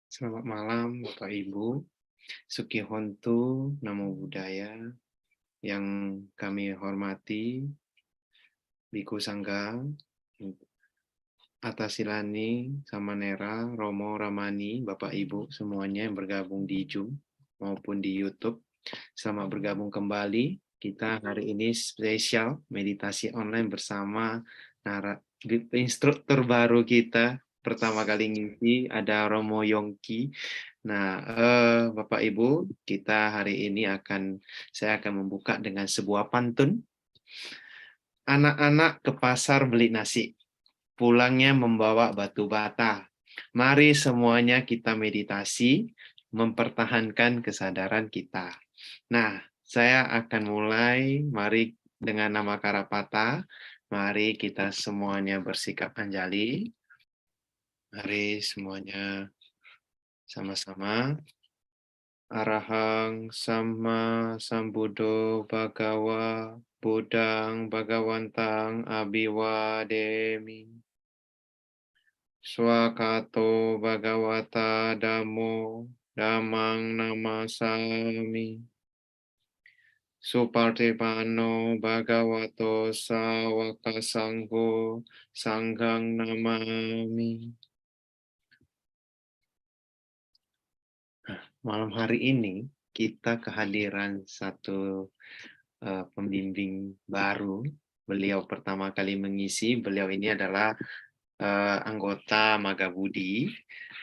Selamat malam Bapak Ibu, Sukihontu, Namo Buddhaya, yang kami hormati, Biku Sangga, Atasilani, Samanera, Romo, Ramani, Bapak Ibu semuanya yang bergabung di Zoom maupun di YouTube. Selamat bergabung kembali. Kita hari ini spesial meditasi online bersama instruktur baru kita. Pertama kali ngisi ada Romo Yongki. Nah, Bapak Ibu, kita hari ini saya akan membuka dengan sebuah pantun. Anak-anak ke pasar beli nasi, pulangnya membawa batu bata. Mari semuanya kita meditasi, mempertahankan kesadaran kita. Nah, saya akan mulai, mari dengan nama Karapata, mari kita semuanya bersikap anjali. Mari semuanya sama-sama. Arahang sama sambuddho bhagawa buddhang bhagawantang abiwademi. Swakato bhagawata dhammo dhammang namasami. Supartipano bhagavato sawaka sangho sanghang namami. Malam hari ini kita kehadiran satu pembimbing baru. Beliau pertama kali mengisi, beliau ini adalah anggota Magabudi.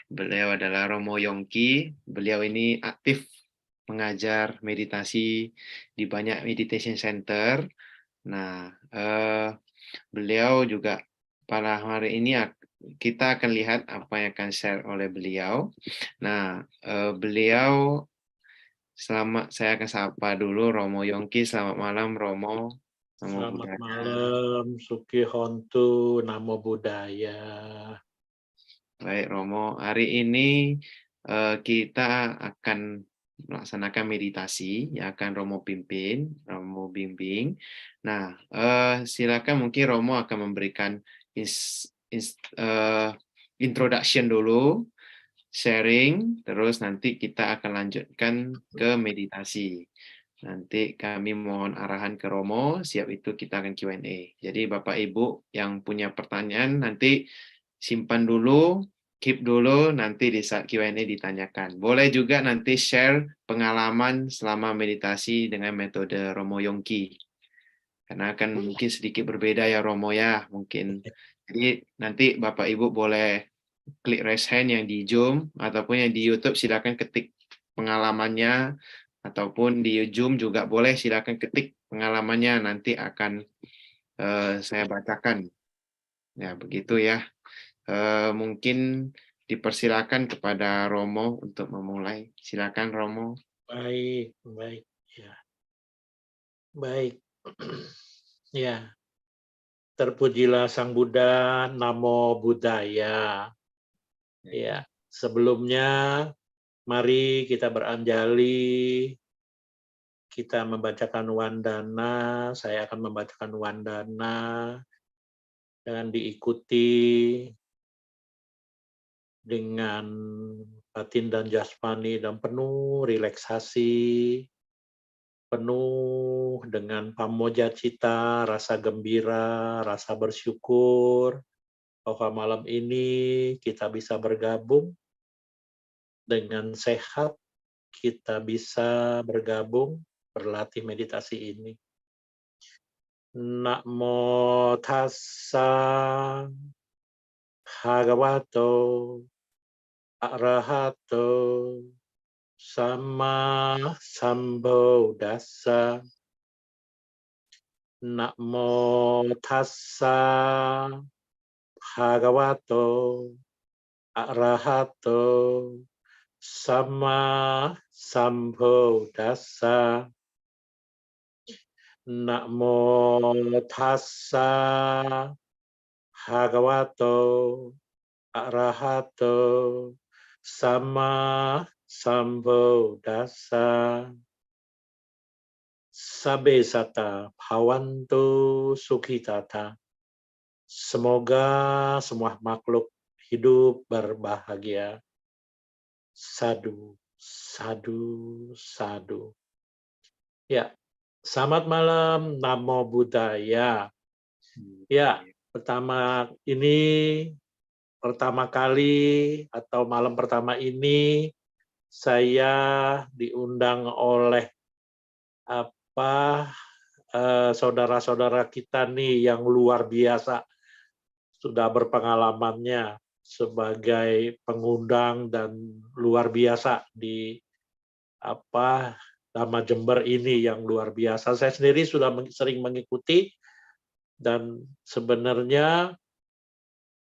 Beliau adalah Romo Yongki. Beliau ini aktif mengajar meditasi di banyak meditation center. Nah, beliau juga pada hari ini kita akan lihat apa yang akan share oleh beliau. Nah, beliau saya akan sapa dulu Romo Yongki. Selamat malam Romo. Namo Selamat Buddhaya. malam, Sukihontu, Namo Buddhaya. Baik Romo, hari ini kita akan melaksanakan meditasi yang akan Romo pimpin, Romo bimbing. Nah, silakan mungkin Romo akan memberikan introduction dulu, sharing, terus nanti kita akan lanjutkan ke meditasi. Nanti kami mohon arahan ke Romo, siap itu kita akan Q&A. Jadi Bapak Ibu yang punya pertanyaan nanti simpan dulu, keep dulu, nanti di saat Q&A ditanyakan. Boleh juga nanti share pengalaman selama meditasi dengan metode Romo Yongki. Karena akan mungkin sedikit berbeda ya Romo ya, mungkin. Jadi nanti Bapak Ibu boleh klik raise hand yang di Zoom ataupun yang di YouTube, silakan ketik pengalamannya, ataupun di Zoom juga boleh silakan ketik pengalamannya, nanti akan saya bacakan. Ya, begitu ya. Mungkin dipersilakan kepada Romo untuk memulai. Silakan Romo. Baik, baik, ya, baik. Ya, terpujilah Sang Buddha, Namo Buddhaya. Ya, sebelumnya mari kita beranjali, kita membacakan wandana. Saya akan membacakan wandana dan diikuti dengan batin dan jasmani dan penuh relaksasi, penuh dengan pamoja cita, rasa gembira, rasa bersyukur bahwa malam ini kita bisa bergabung dengan sehat, kita bisa bergabung berlatih meditasi ini. Namo tassa bhagavato arahato sama sambuddhassa. Namo tassa bhagavato arahato sama sambuddhassa. Namo tassa bhagavato arahato sama sambuddhassa. Sabe sata bhavantu sukhitata. Semoga semua makhluk hidup berbahagia. Sadu, sadu, sadu. Ya, selamat malam, Namo Buddhaya. Ya, pertama kali atau malam pertama ini saya diundang oleh saudara-saudara kita nih yang luar biasa, sudah berpengalamannya sebagai pengundang dan luar biasa di Dhamma Jember ini yang luar biasa. Saya sendiri sudah sering mengikuti dan sebenarnya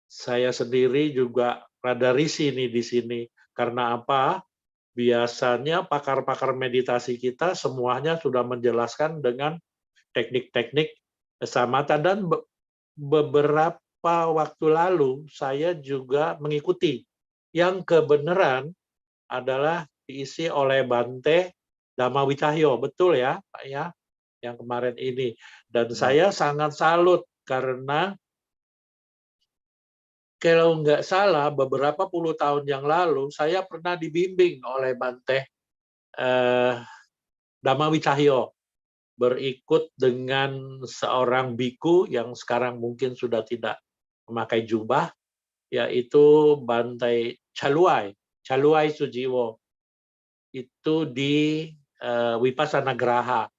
saya sendiri juga rada risih nih di sini. Karena apa? Biasanya pakar-pakar meditasi kita semuanya sudah menjelaskan dengan teknik-teknik samatha, dan beberapa waktu lalu saya juga mengikuti yang kebenaran adalah diisi oleh Bante Dhamma Wicahyo, betul ya Pak ya, yang kemarin ini. Dan saya sangat salut karena kalau nggak salah beberapa puluh tahun yang lalu saya pernah dibimbing oleh Bante Dhamma Wicahyo, berikut dengan seorang biku yang sekarang mungkin sudah tidak memakai jubah, yaitu Bante Chaluai Sujiwo, itu di Vipassana Graha.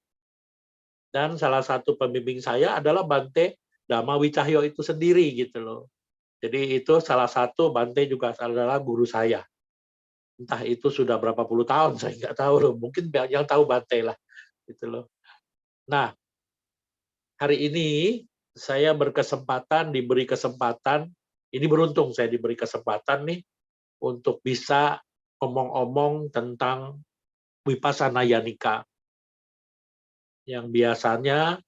Dan salah satu pembimbing saya adalah Bante Dhamma Wicahyo itu sendiri gitu loh. Jadi itu salah satu, Bante juga adalah guru saya. Entah itu sudah berapa puluh tahun, saya nggak tahu loh. Mungkin banyak yang tahu Bante lah gitu loh. Nah, hari ini saya diberi kesempatan, ini beruntung saya diberi kesempatan nih untuk bisa omong-omong tentang Vipassana Yanika, yang biasanya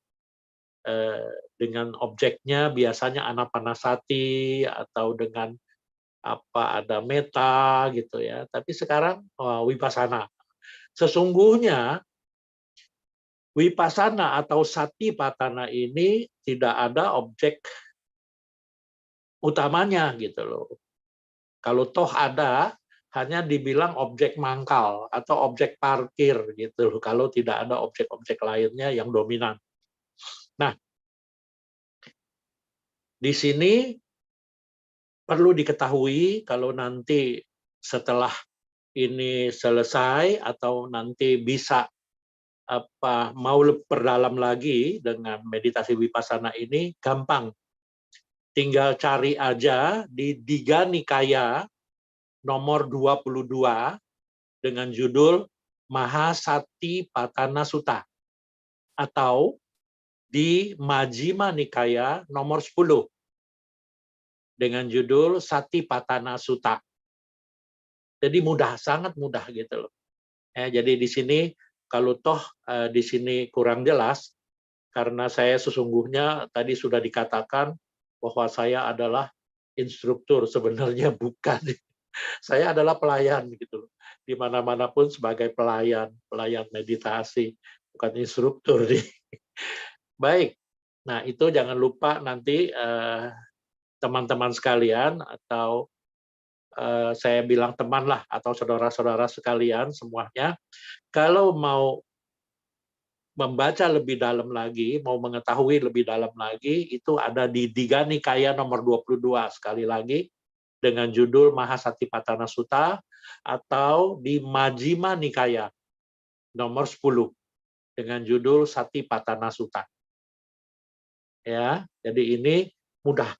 dengan objeknya biasanya Anapanasati atau dengan ada meta gitu ya. Tapi sekarang Vipassana. Sesungguhnya Vipassana atau Satipatthana ini tidak ada objek utamanya gitu loh. Kalau toh ada, hanya dibilang objek mangkal atau objek parkir gitu loh, kalau tidak ada objek-objek lainnya yang dominan. Nah, di sini perlu diketahui kalau nanti setelah ini selesai atau nanti bisa mau perdalam lagi dengan meditasi Vipassana ini, gampang. Tinggal cari aja di Digha Nikaya nomor 22 dengan judul Mahasatipatthana Sutta, atau di Majjhima Nikaya nomor 10 dengan judul Satipatthana Sutta. Jadi mudah, sangat mudah gitu loh. Jadi di sini kalau toh di sini kurang jelas, karena saya sesungguhnya tadi sudah dikatakan bahwa saya adalah instruktur, sebenarnya bukan. Saya adalah pelayan gitu loh. Di mana-mana pun sebagai pelayan meditasi, bukan instruktur. Baik. Nah, itu jangan lupa nanti teman-teman sekalian, atau saya bilang teman lah, atau saudara-saudara sekalian semuanya, kalau mau membaca lebih dalam lagi, mau mengetahui lebih dalam lagi, itu ada di Digha Nikaya nomor 22, sekali lagi, dengan judul Mahasatipatthana Sutta, atau di Majjhima Nikaya nomor 10 dengan judul Satipatthana Sutta. Ya, jadi ini mudah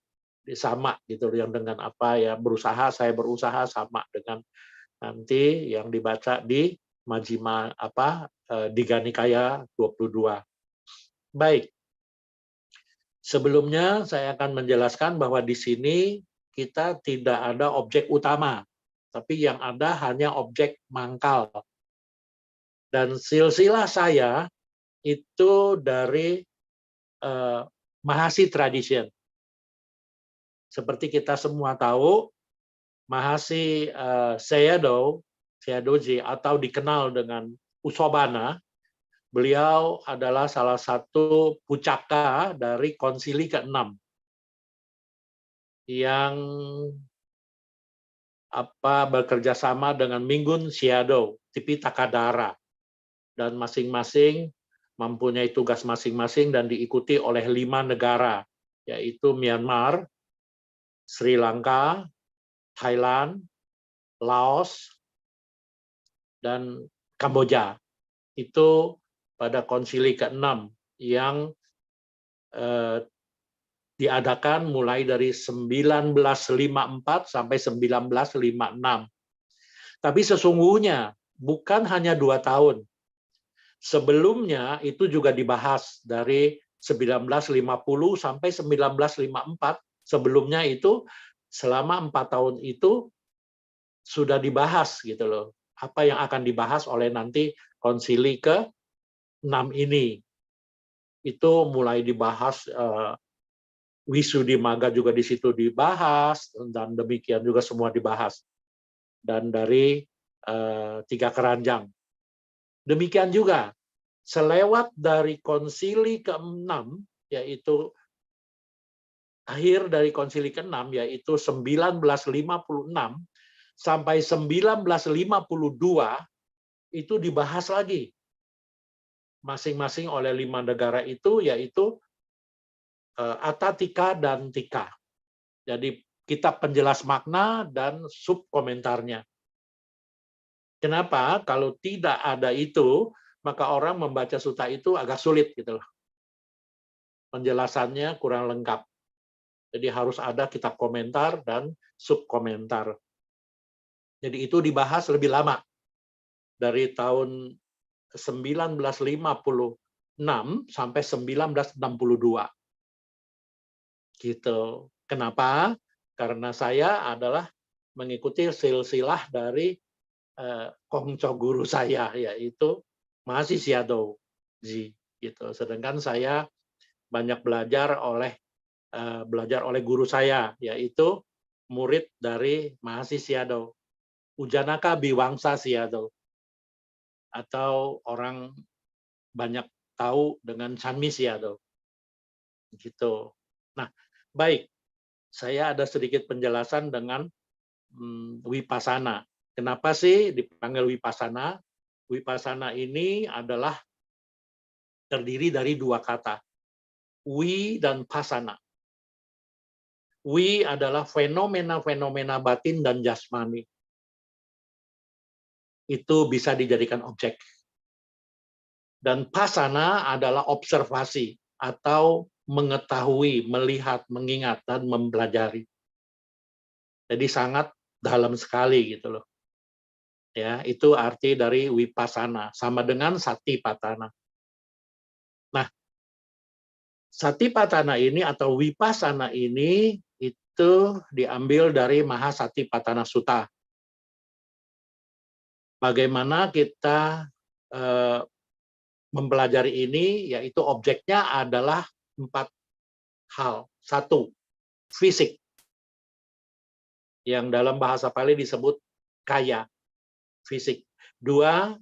sama gitu, yang dengan saya berusaha sama dengan nanti yang dibaca di Majjhima Digha Nikaya 22. Baik. Sebelumnya saya akan menjelaskan bahwa di sini kita tidak ada objek utama, tapi yang ada hanya objek mangkal. Dan silsilah saya itu dari Mahasi Tradition. Seperti kita semua tahu, Mahasi Sayadaw atau dikenal dengan Usobana, beliau adalah salah satu pucaka dari konsili ke-6 yang bekerja sama dengan Minggun Siado, Tipitaka Dara, dan masing-masing mempunyai tugas masing-masing dan diikuti oleh 5 negara, yaitu Myanmar, Sri Lanka, Thailand, Laos, dan Kamboja. Itu pada konsili ke-6 yang diadakan mulai dari 1954 sampai 1956. Tapi sesungguhnya bukan hanya 2 tahun. Sebelumnya itu juga dibahas dari 1950 sampai 1954. Sebelumnya itu selama 4 tahun itu sudah dibahas gitu loh. Apa yang akan dibahas oleh nanti konsili ke-6 ini. Itu mulai dibahas, Wisudimaga juga di situ dibahas, dan demikian juga semua dibahas. Dan dari 3 keranjang. Demikian juga selewat dari konsili ke-6, yaitu akhir dari konsili ke-6, yaitu 1956 sampai 1952, itu dibahas lagi masing-masing oleh 5 negara itu, yaitu Atatika dan Tika. Jadi kitab penjelas makna dan sub komentarnya. Kenapa? Kalau tidak ada itu, maka orang membaca suta itu agak sulit gitu loh. Penjelasannya kurang lengkap. Jadi harus ada kitab komentar dan sub komentar. Jadi itu dibahas lebih lama. Dari tahun 1956 sampai 1962. Gitu. Kenapa? Karena saya adalah mengikuti silsilah dari kongco guru saya, yaitu Mahasi Siado Ji. Gitu. Sedangkan saya banyak belajar oleh guru saya, yaitu murid dari Mahasi Siado, Ujanaka Biwangsa Siado, atau orang banyak tahu dengan Chanmi Siado. Gitu. Nah, baik. Saya ada sedikit penjelasan dengan Wipasana. Kenapa sih dipanggil Wipasana? Wipasana ini adalah terdiri dari 2 kata, wi dan pasana. Wi adalah fenomena-fenomena batin dan jasmani. Itu bisa dijadikan objek. Dan pasana adalah observasi atau mengetahui, melihat, mengingat, dan mempelajari. Jadi sangat dalam sekali gitu loh. Ya, itu arti dari wipasana, sama dengan satipatthana. Nah, satipatthana ini atau wipasana ini itu diambil dari Mahasatipatthana Sutta. Bagaimana kita mempelajari ini, yaitu objeknya adalah 4 hal. 1, fisik, yang dalam bahasa Pali disebut kaya, fisik. 2,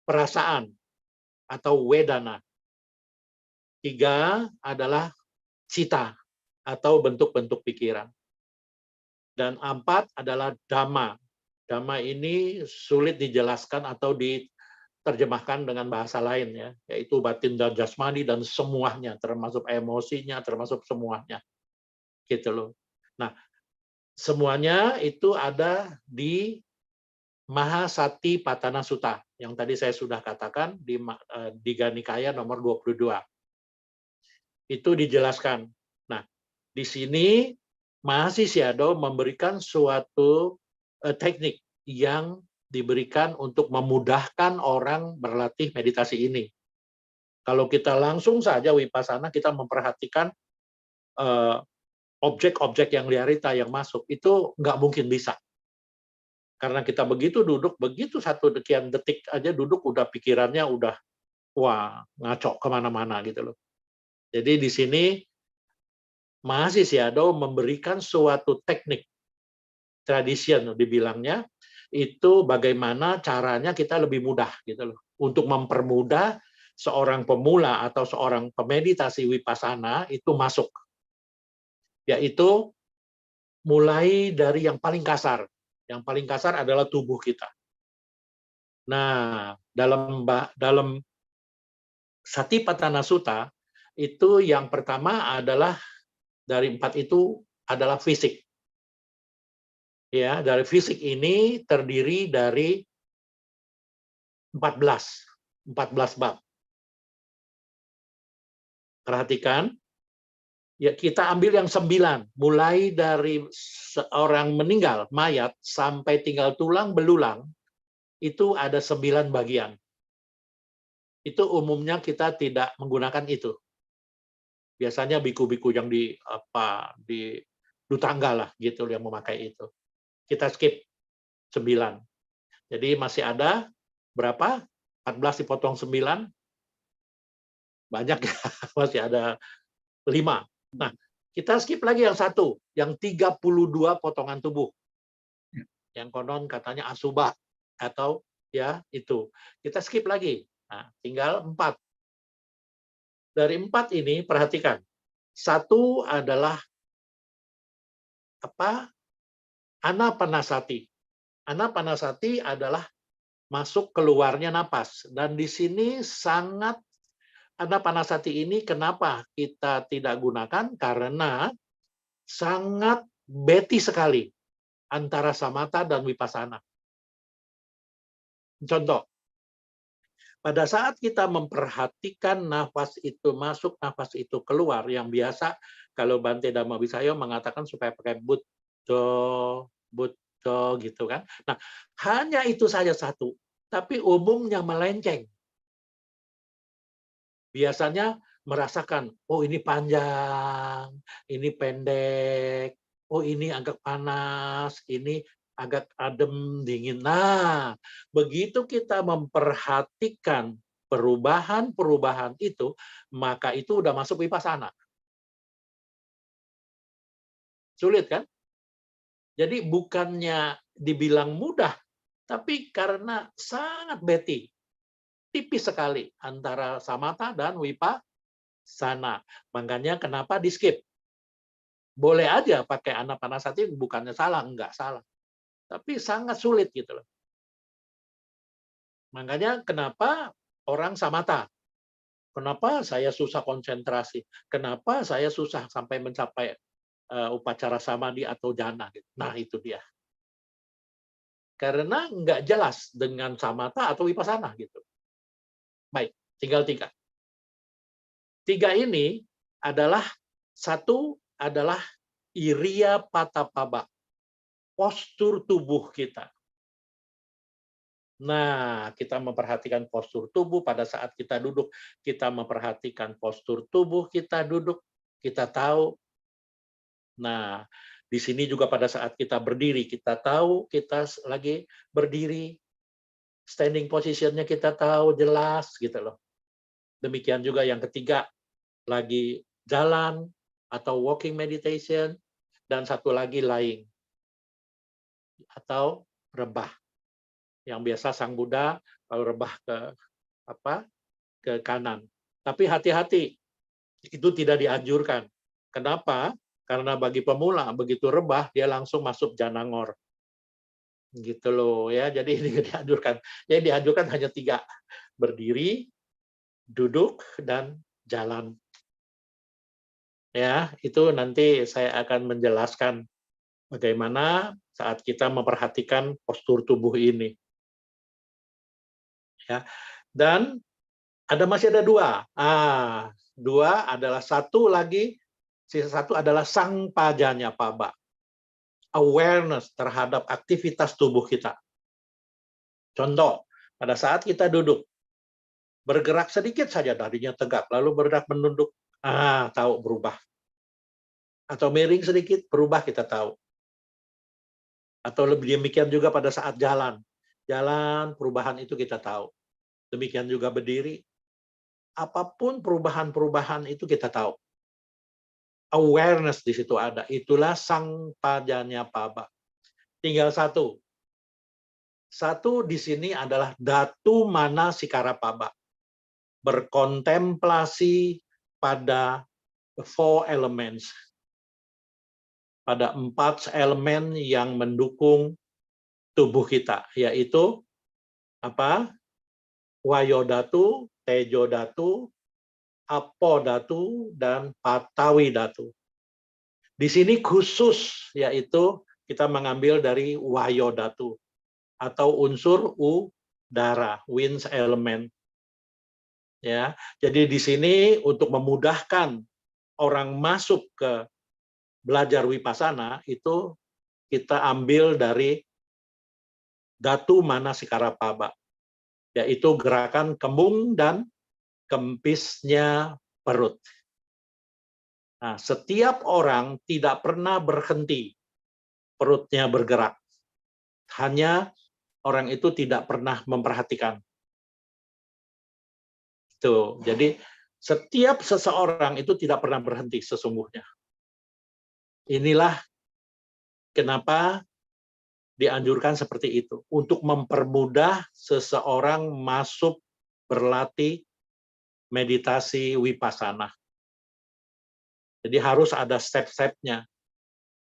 perasaan atau wedana. 3 adalah cita atau bentuk-bentuk pikiran. Dan 4 adalah dhamma. Dhamma ini sulit dijelaskan atau diterjemahkan dengan bahasa lain, ya, yaitu batin dan jasmani dan semuanya, termasuk emosinya, termasuk semuanya. Gitu loh. Nah, semuanya itu ada di Mahasatipatthana Sutta yang tadi saya sudah katakan di Digha Nikaya nomor 22. Itu dijelaskan. Nah, di sini Mahasi Sayadaw memberikan suatu teknik yang diberikan untuk memudahkan orang berlatih meditasi ini. Kalau kita langsung saja wipasana, kita memperhatikan objek-objek yang liarita yang masuk, itu nggak mungkin bisa. Karena kita begitu duduk, begitu 1 sekian detik aja duduk, udah pikirannya udah, wah, ngaco kemana-mana gitu loh. Jadi di sini Mahasi Sayadaw memberikan suatu teknik, tradition dibilangnya, itu bagaimana caranya kita lebih mudah gitu loh. Untuk mempermudah seorang pemula atau seorang pemeditasi wipasana itu masuk. Yaitu mulai dari yang paling kasar, Yang paling kasar adalah tubuh kita. Nah, dalam Satipatthana Sutta itu yang pertama adalah dari 4 itu adalah fisik. Ya, dari fisik ini terdiri dari 14 bab. Perhatikan, ya kita ambil yang 9, mulai dari seorang meninggal, mayat, sampai tinggal tulang belulang, itu ada 9 bagian. Itu umumnya kita tidak menggunakan itu. Biasanya biku-biku yang di Dutangga lah gitu yang memakai itu. Kita skip 9. Jadi masih ada berapa? 14 dipotong 9, banyak ya, masih ada 5. Nah, kita skip lagi yang 1, yang 32 potongan tubuh. Yang konon katanya asubha atau ya itu. Kita skip lagi. Nah, tinggal 4. Dari 4 ini perhatikan. 1 adalah Anapanasati. Anapanasati adalah masuk keluarnya napas. Dan di sini sangat Anapanasati ini kenapa kita tidak gunakan? Karena sangat beti sekali antara samatha dan vipassana. Contoh, pada saat kita memperhatikan nafas itu masuk, nafas itu keluar, yang biasa kalau Bante Dhamma Wisaya mengatakan supaya pakai buddha gitu kan. Nah, hanya itu saja 1, tapi umumnya melenceng. Biasanya merasakan, oh ini panjang, ini pendek, oh ini agak panas, ini agak adem, dingin. Nah, begitu kita memperhatikan perubahan-perubahan itu, maka itu udah masuk vipassana. Sulit kan? Jadi bukannya dibilang mudah, tapi karena sangat beti, tipis sekali antara samatha dan vipassana. Makanya kenapa di skip? Boleh aja pakai anapanasati, bukannya salah, enggak salah. Tapi sangat sulit gitu loh. Makanya kenapa orang samatha? Kenapa saya susah konsentrasi? Kenapa saya susah sampai mencapai upacara samadhi atau jhana? Nah, itu dia. Karena nggak jelas dengan samatha atau vipassana gitu. Baik, tinggal 3. 3 ini adalah 1 adalah iriya patapaba, postur tubuh kita. Nah, kita memperhatikan postur tubuh pada saat kita duduk, kita memperhatikan postur tubuh kita duduk, kita tahu. Nah, di sini juga pada saat kita berdiri, kita tahu kita lagi berdiri, standing position-nya kita tahu jelas gitu loh. Demikian juga yang ketiga, lagi jalan atau walking meditation, dan 1 lagi lying atau rebah. Yang biasa Sang Buddha kalau rebah ke kanan. Tapi hati-hati, itu tidak dianjurkan. Kenapa? Karena bagi pemula begitu rebah dia langsung masuk janangor. Gitu loh ya. Jadi ini dianjurkan. Yang dianjurkan hanya 3. Berdiri, duduk, dan jalan. Ya, itu nanti saya akan menjelaskan bagaimana saat kita memperhatikan postur tubuh ini. Ya. Dan masih ada 2. 2 adalah 1 lagi, sisa 1 adalah Sangpajanyapaba. Awareness terhadap aktivitas tubuh kita. Contoh, pada saat kita duduk, bergerak sedikit saja tadinya tegak, lalu bergerak menunduk, tahu berubah. Atau miring sedikit, berubah kita tahu. Atau lebih demikian juga pada saat jalan. Jalan, perubahan itu kita tahu. Demikian juga berdiri. Apapun perubahan-perubahan itu kita tahu. Awareness di situ ada. Itulah Sangpajanyapaba. Tinggal 1. 1 di sini adalah Datu Manasikara-paba. Berkontemplasi pada 4 elements. Pada 4 elemen yang mendukung tubuh kita, yaitu apa? Wayodhatu, Tejodhatu, Apodhatu, dan Patawidhatu. Di sini khusus yaitu kita mengambil dari Wayodhatu atau unsur udara, wind element. Ya, jadi di sini untuk memudahkan orang masuk ke belajar Wipasana itu kita ambil dari Dhatu Manasikara-Paba, yaitu gerakan kembung dan kempisnya perut. Nah, setiap orang tidak pernah berhenti perutnya bergerak. Hanya orang itu tidak pernah memperhatikan. Tuh, jadi setiap seseorang itu tidak pernah berhenti sesungguhnya. Inilah kenapa dianjurkan seperti itu, untuk mempermudah seseorang masuk berlatih meditasi Wipasana. Jadi harus ada step-stepnya.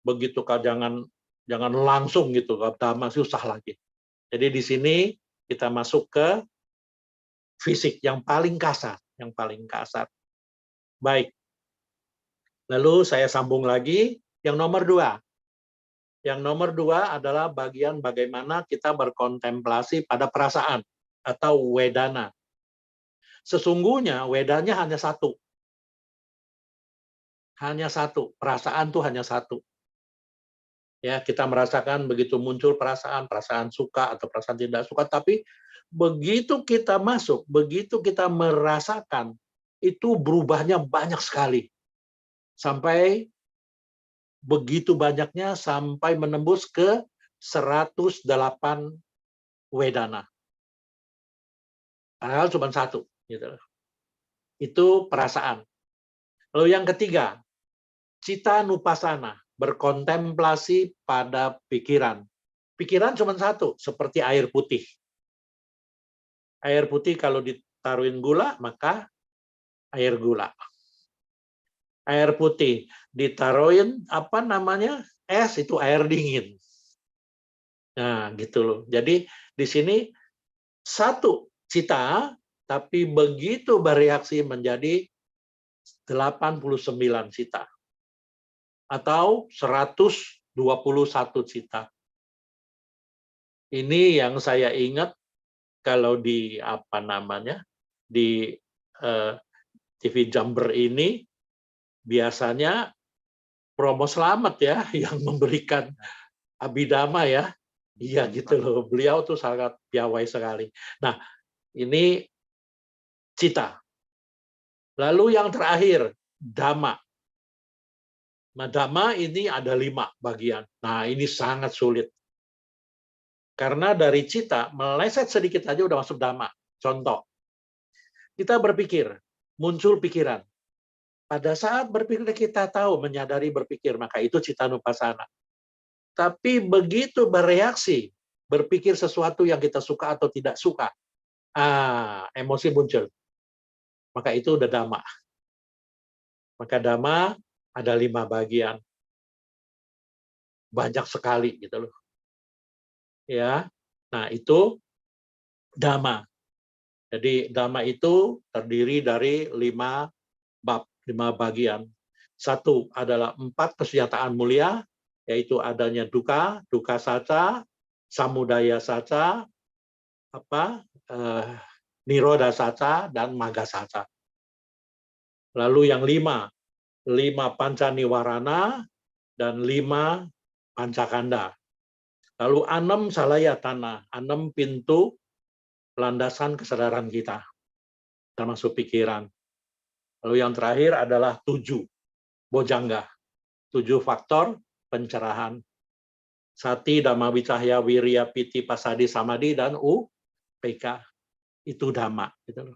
Begitu Kak, jangan langsung gitu, Dhamma susah lagi. Jadi di sini kita masuk ke fisik yang paling kasar, Baik. Lalu saya sambung lagi yang nomor 2. Yang nomor 2 adalah bagian bagaimana kita berkontemplasi pada perasaan atau wedana. Sesungguhnya wedanya hanya satu. Hanya satu, perasaan tuh hanya satu. Ya, kita merasakan begitu muncul perasaan suka atau perasaan tidak suka, tapi begitu kita masuk, begitu kita merasakan, itu berubahnya banyak sekali. Sampai begitu banyaknya sampai menembus ke 108 wedana. Padahal cuma satu, gitu. Itu perasaan. Lalu yang ketiga, Citta Nupasana, berkontemplasi pada pikiran. Pikiran cuma satu, seperti air putih. Air putih kalau ditaruhin gula, maka air gula. Air putih ditaruhin es, itu air dingin. Nah, gitu loh. Jadi di sini satu cita, tapi begitu bereaksi menjadi 89 cita. Atau 121 cita. Ini yang saya ingat kalau di di TV Jumper ini biasanya Romo Slamet ya yang memberikan abhidhamma ya. Iya gitu loh. Beliau tuh sangat piawai sekali. Nah, ini cita. Lalu yang terakhir, dhamma. Nah, dhamma ini ada 5 bagian. Nah, ini sangat sulit. Karena dari cita, meleset sedikit aja udah masuk dhamma. Contoh, kita berpikir, muncul pikiran. Pada saat berpikir kita tahu, menyadari berpikir, maka itu citta nupasana. Tapi begitu bereaksi, berpikir sesuatu yang kita suka atau tidak suka, emosi muncul. Maka itu udah dhamma. Maka dhamma ada 5 bagian. Banyak sekali gitu loh. Ya. Nah, itu dhamma. Jadi dhamma itu terdiri dari 5 bab, 5 bagian. 1 adalah 4 kesejahteraan mulia, yaitu adanya duka, duka saca, samudaya saca, nirodha saca, dan magga saca. Lalu yang 5 panca niwarana dan 5 pancakanda. Lalu 6 salayatana, 6 pintu landasan kesadaran kita, termasuk pikiran. Lalu yang terakhir adalah 7 bojangga, 7 faktor pencerahan. Sati, Dhamma, Wicahya, Wirya, Piti, Pasadi, Samadhi, dan UPK. Itu Dhamma. Gitu.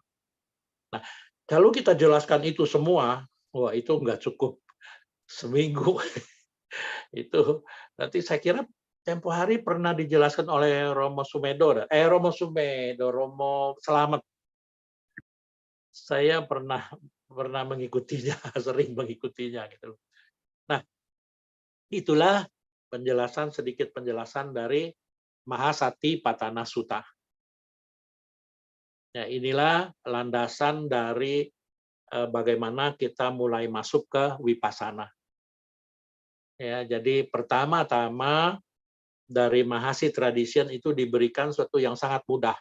Nah, kalau kita jelaskan itu semua, wah itu nggak cukup seminggu. Itu nanti saya kira tempo hari pernah dijelaskan oleh Romo Slamet. Saya pernah mengikutinya, sering mengikutinya gitu. Nah, itulah sedikit penjelasan dari Mahasati Patana Sutta. Ya, inilah landasan dari bagaimana kita mulai masuk ke Vipassana. Ya, jadi pertama-tama dari Mahasi Tradition itu diberikan sesuatu yang sangat mudah,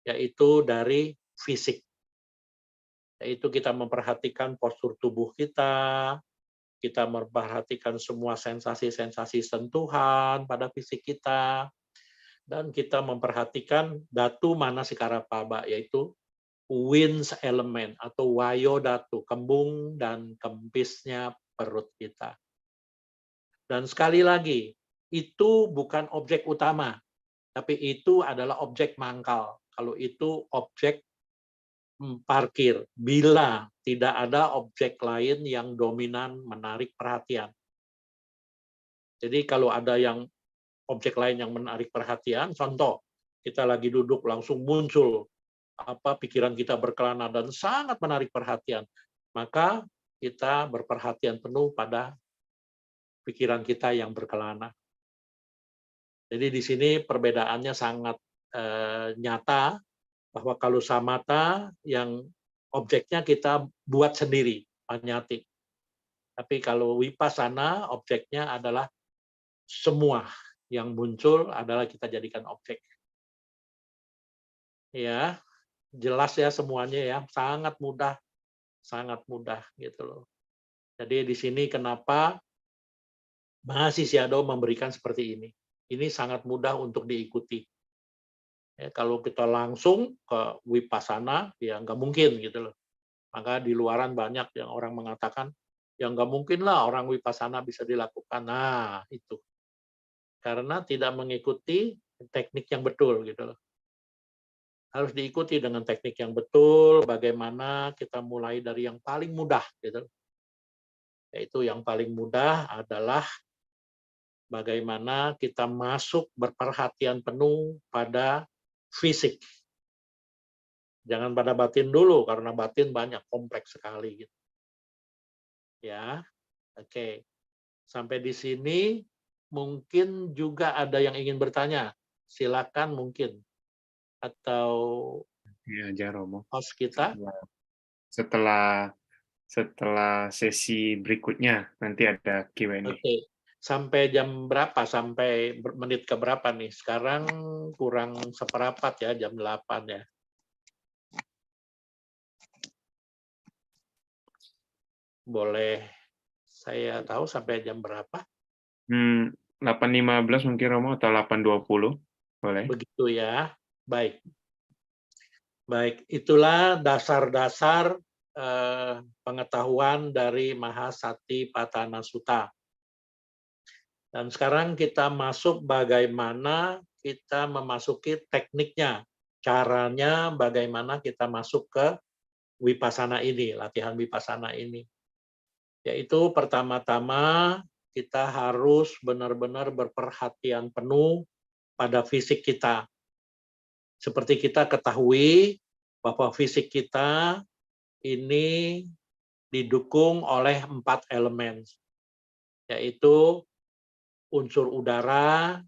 yaitu dari fisik. Yaitu kita memperhatikan postur tubuh kita memperhatikan semua sensasi-sensasi sentuhan pada fisik kita, dan kita memperhatikan datu manasikara-paba, yaitu winds element atau wayo datu, kembung dan kempisnya perut kita. Dan sekali lagi, itu bukan objek utama, tapi itu adalah objek mangkal. Kalau itu objek parkir, bila tidak ada objek lain yang dominan menarik perhatian. Jadi kalau ada yang objek lain yang menarik perhatian, contoh, kita lagi duduk langsung muncul pikiran kita berkelana dan sangat menarik perhatian, maka kita berperhatian penuh pada pikiran kita yang berkelana. Jadi di sini perbedaannya sangat nyata, bahwa kalau samatha yang objeknya kita buat sendiri, panyati. Tapi kalau vipassana objeknya adalah semua yang muncul adalah kita jadikan objek. Ya, jelas ya semuanya ya, sangat mudah gitu loh. Jadi di sini kenapa Mahasi Sayadaw memberikan seperti ini. Ini sangat mudah untuk diikuti. Ya, kalau kita langsung ke Vipassana, ya nggak mungkin gitu loh. Maka di luaran banyak yang orang mengatakan, ya nggak mungkin lah orang Vipassana bisa dilakukan. Nah, itu. Karena tidak mengikuti teknik yang betul gitu loh. Harus diikuti dengan teknik yang betul, bagaimana kita mulai dari yang paling mudah gitu. Yaitu yang paling mudah adalah bagaimana kita masuk berperhatian penuh pada fisik. Jangan pada batin dulu, karena batin banyak, kompleks sekali. Gitu. Ya, oke. Sampai di sini mungkin juga ada yang ingin bertanya. Silakan mungkin. Atau Ya, aja Romo. host kita. Setelah sesi berikutnya nanti ada Q&A. Oke. Sampai jam berapa? Sampai menit ke berapa nih? Sekarang kurang seperempat ya, jam 8 ya. Boleh saya tahu sampai jam berapa? 8.15 mungkin Romo, atau 8.20. Boleh. Begitu ya. Baik. Baik, itulah dasar-dasar pengetahuan dari Mahasati Patana Sutta. Dan sekarang kita masuk bagaimana kita memasuki tekniknya, caranya bagaimana kita masuk ke Vipassana ini, latihan Vipassana ini. Yaitu pertama-tama kita harus benar-benar berperhatian penuh pada fisik kita. Seperti kita ketahui bahwa fisik kita ini didukung oleh 4 elemen, yaitu unsur udara,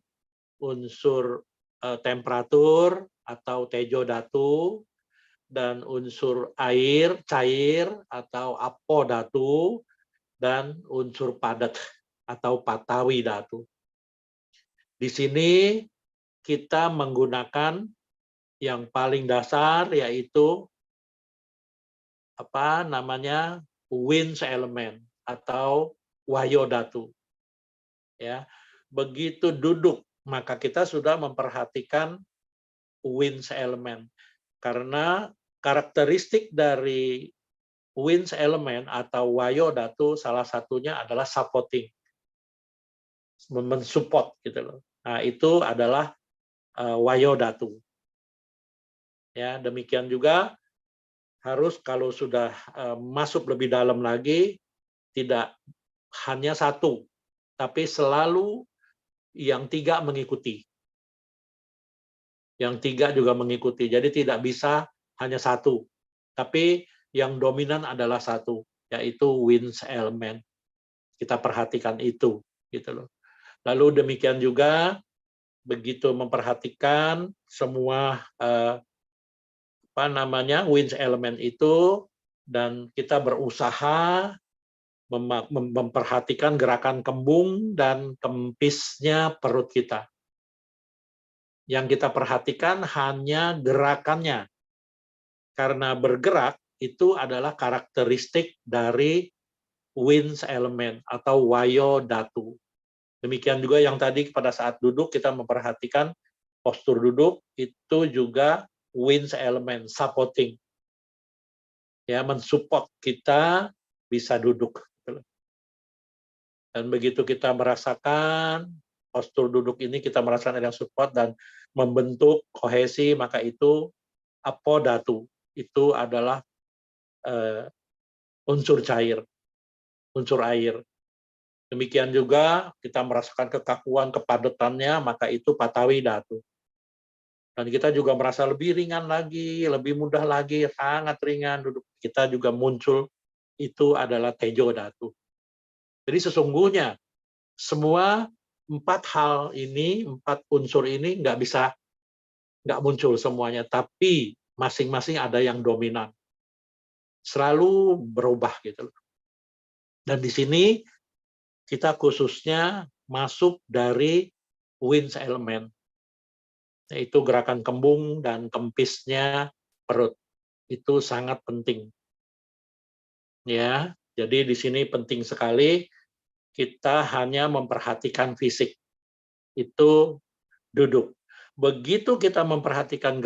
unsur temperatur atau tejo datu, dan unsur air, cair atau apo datu, dan unsur padat atau patawi datu. Di sini kita menggunakan yang paling dasar, yaitu winds element atau wayo datu. Ya, begitu duduk maka kita sudah memperhatikan winds element, karena karakteristik dari winds element atau wayo datu salah satunya adalah supporting, mensupport gitu loh. Nah, itu adalah wayo datu. Ya, demikian juga harus kalau sudah masuk lebih dalam lagi, tidak hanya satu, tapi selalu yang 3 mengikuti. Yang 3 juga mengikuti. Jadi tidak bisa hanya satu, tapi yang dominan adalah satu, yaitu winds element. Kita perhatikan itu, gitu loh. Lalu demikian juga begitu memperhatikan semua winds element itu, dan kita berusaha memperhatikan gerakan kembung dan kempisnya perut kita. Yang kita perhatikan hanya gerakannya, karena bergerak itu adalah karakteristik dari winds element atau wayo dhatu. Demikian juga yang tadi pada saat duduk kita memperhatikan postur duduk itu juga winds element, supporting. Ya, mensupport kita bisa duduk. Dan begitu kita merasakan postur duduk ini, kita merasakan ada yang support dan membentuk kohesi, maka itu apodhatu. Itu adalah unsur cair, unsur air. Demikian juga kita merasakan kekakuan, kepadatannya, maka itu patawi dhatu. Dan kita juga merasa lebih ringan lagi, lebih mudah lagi, sangat ringan duduk. Kita juga muncul, itu adalah tejo dhatu. Jadi sesungguhnya semua 4 hal ini, 4 unsur ini nggak muncul semuanya, tapi masing-masing ada yang dominan. Selalu berubah gitu. Dan di sini kita khususnya masuk dari winds element, yaitu gerakan kembung dan kempisnya perut. Itu sangat penting. Ya, jadi di sini penting sekali kita hanya memperhatikan fisik. Itu duduk. Begitu kita memperhatikan,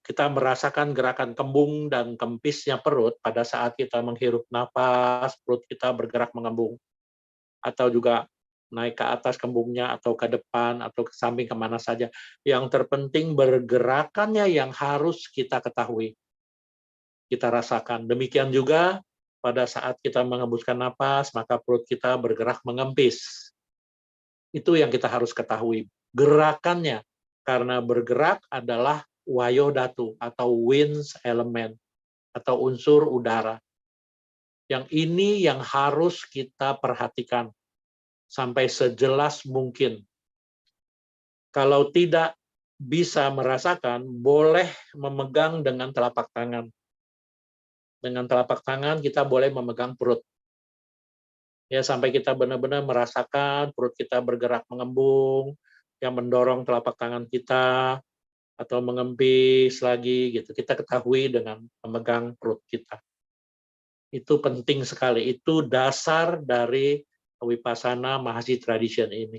kita merasakan gerakan kembung dan kempisnya perut pada saat kita menghirup napas, perut kita bergerak mengembung. Atau juga naik ke atas kembungnya, atau ke depan, atau ke samping, kemana saja. Yang terpenting bergerakannya yang harus kita ketahui. Kita rasakan. Demikian juga pada saat kita mengembuskan napas, maka perut kita bergerak mengempis. Itu yang kita harus ketahui. Gerakannya. Karena bergerak adalah wayo dhatu, atau winds element, atau unsur udara. Yang ini yang harus kita perhatikan sampai sejelas mungkin. Kalau tidak bisa merasakan, boleh memegang dengan telapak tangan. Dengan telapak tangan kita boleh memegang perut. Ya, sampai kita benar-benar merasakan perut kita bergerak mengembung, yang mendorong telapak tangan kita, atau mengempis lagi, gitu. Kita ketahui dengan memegang perut kita. Itu penting sekali. Itu dasar dari Vipassana Mahasi Tradition ini.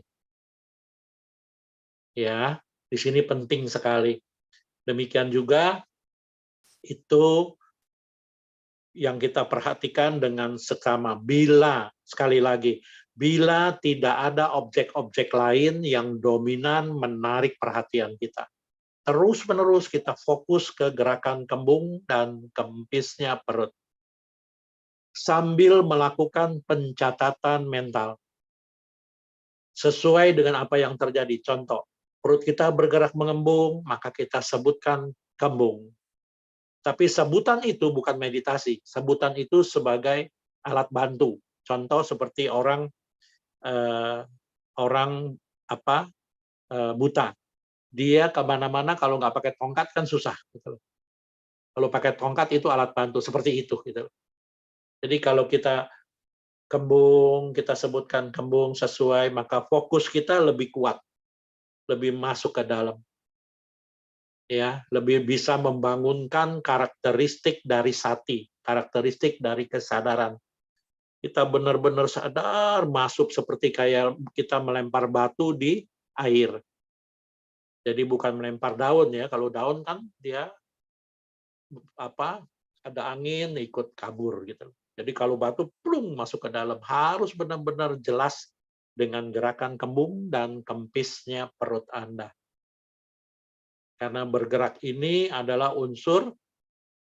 Ya, di sini penting sekali. Demikian juga itu yang kita perhatikan dengan seksama. Bila, sekali lagi, bila tidak ada objek-objek lain yang dominan menarik perhatian kita. Terus-menerus kita fokus ke gerakan kembung dan kempisnya perut. Sambil melakukan pencatatan mental. Sesuai dengan apa yang terjadi. Contoh, perut kita bergerak mengembung, maka kita sebutkan kembung. Tapi sebutan itu bukan meditasi. Sebutan itu sebagai alat bantu. Contoh seperti orang buta. Dia kemana-mana kalau nggak pakai tongkat kan susah. Gitu. Kalau pakai tongkat itu alat bantu seperti itu. Gitu. Jadi kalau kita kembung, kita sebutkan kembung sesuai, maka fokus kita lebih kuat, lebih masuk ke dalam. Ya, lebih bisa membangunkan karakteristik dari sati, karakteristik dari kesadaran. Kita benar-benar sadar masuk seperti kayak kita melempar batu di air. Jadi bukan melempar daun ya, kalau daun kan dia ada angin ikut kabur gitu. Jadi kalau batu plung masuk ke dalam, harus benar-benar jelas dengan gerakan kembung dan kempisnya perut Anda. Karena bergerak ini adalah unsur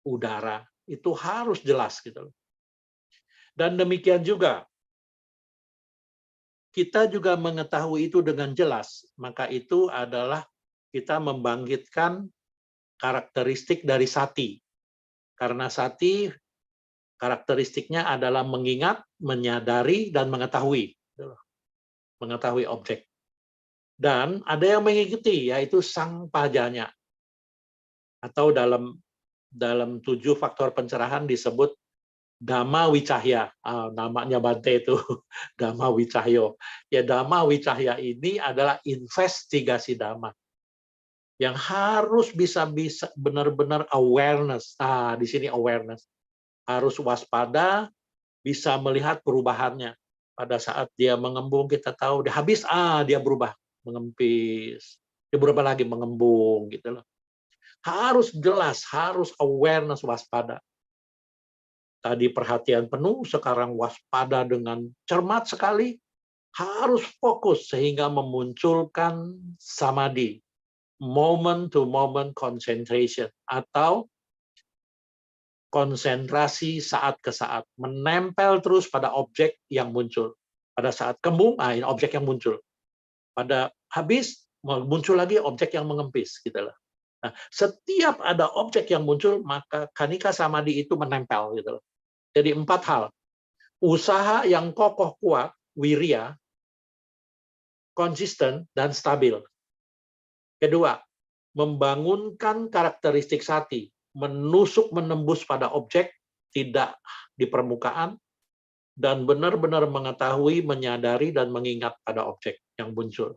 udara. Itu harus jelas gitu. Dan demikian juga kita juga mengetahui itu dengan jelas, maka itu adalah kita membangkitkan karakteristik dari sati. Karena sati karakteristiknya adalah mengingat, menyadari, dan mengetahui. Mengetahui objek. Dan ada yang mengikuti, yaitu sang pajanya. Atau dalam 7 faktor pencerahan disebut Dhamma Wicahya. Namanya Bante itu, Dhamma Wicahyo. Ya, Dhamma Wicahya ini adalah investigasi Dhamma. Yang harus bisa benar-benar awareness. Di sini awareness. Harus waspada, bisa melihat perubahannya. Pada saat dia mengembung, kita tahu dia habis, dia berubah, mengempis. Dia berubah lagi, mengembung, gitu loh. Harus jelas, harus awareness, waspada. Tadi perhatian penuh, sekarang waspada dengan cermat sekali, harus fokus sehingga memunculkan samadhi, moment to moment concentration, atau konsentrasi saat ke saat, menempel terus pada objek yang muncul. Pada saat kembung, ini objek yang muncul. Pada habis, muncul lagi objek yang mengempis, gitu loh. Nah, setiap ada objek yang muncul, maka kanika samadhi itu menempel, gitu loh. Jadi 4 hal. Usaha yang kokoh kuat, wirya, konsisten, dan stabil. Kedua, membangunkan karakteristik sati, menusuk menembus pada objek, tidak di permukaan, dan benar-benar mengetahui, menyadari, dan mengingat pada objek yang muncul.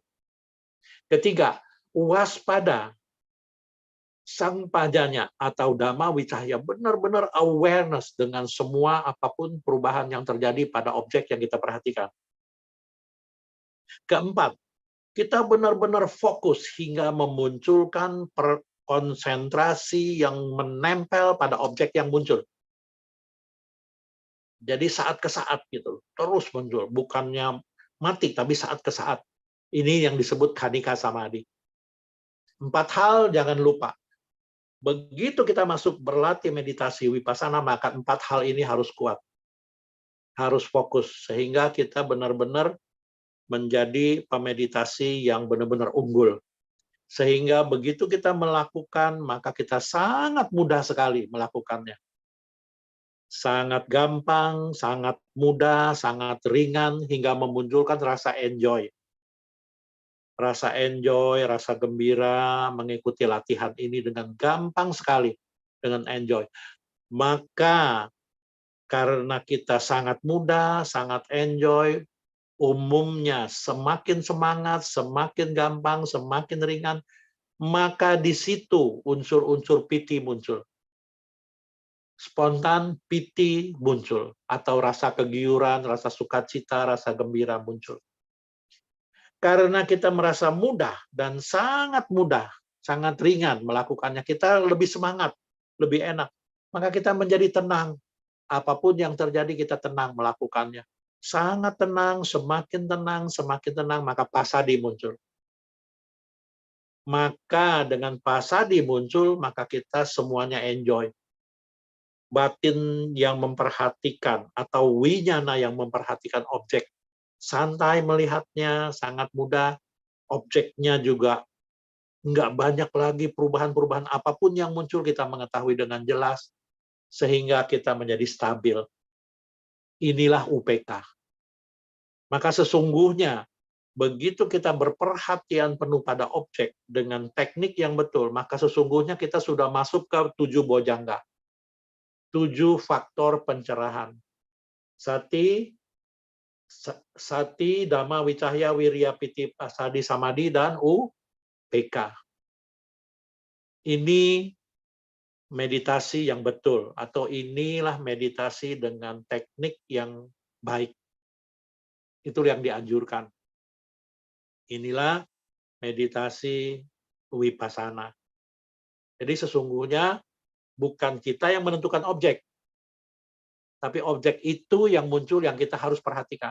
Ketiga, waspada, sang pajanya atau Dhamma Wicahya, benar-benar awareness dengan semua apapun perubahan yang terjadi pada objek yang kita perhatikan. Keempat, kita benar-benar fokus hingga memunculkan konsentrasi yang menempel pada objek yang muncul. Jadi saat ke saat gitu, terus muncul, bukannya mati tapi saat ke saat. Ini yang disebut kanika samadhi. 4 hal jangan lupa. Begitu kita masuk berlatih meditasi vipassana, maka 4 hal ini harus kuat. Harus fokus sehingga kita benar-benar menjadi pemeditasi yang benar-benar unggul. Sehingga begitu kita melakukan, maka kita sangat mudah sekali melakukannya. Sangat gampang, sangat mudah, sangat ringan, hingga memunculkan rasa enjoy. Rasa enjoy, rasa gembira, mengikuti latihan ini dengan gampang sekali, dengan enjoy. Maka, karena kita sangat mudah, sangat enjoy, umumnya semakin semangat, semakin gampang, semakin ringan, maka di situ unsur-unsur piti muncul. Spontan piti muncul, atau rasa kegiuran, rasa sukacita, rasa gembira muncul. Karena kita merasa mudah dan sangat mudah, sangat ringan melakukannya, kita lebih semangat, lebih enak. Maka kita menjadi tenang. Apapun yang terjadi kita tenang melakukannya. Sangat tenang, semakin tenang, maka pasadi muncul. Maka dengan pasadi muncul, maka kita semuanya enjoy. Batin yang memperhatikan atau winyana yang memperhatikan objek, santai melihatnya, sangat mudah, objeknya juga nggak banyak lagi perubahan-perubahan apapun yang muncul, kita mengetahui dengan jelas, sehingga kita menjadi stabil. Inilah UPK. Maka sesungguhnya, begitu kita berperhatian penuh pada objek dengan teknik yang betul, maka sesungguhnya kita sudah masuk ke 7 bojangga. 7 faktor pencerahan. Sati, Dhamma Wicahya, Wirya, Piti, Pasadi, Samadhi, dan UPK. Ini meditasi yang betul, atau inilah meditasi dengan teknik yang baik. Itu yang dianjurkan. Inilah meditasi vipassana. Jadi sesungguhnya bukan kita yang menentukan objek, tapi objek itu yang muncul yang kita harus perhatikan.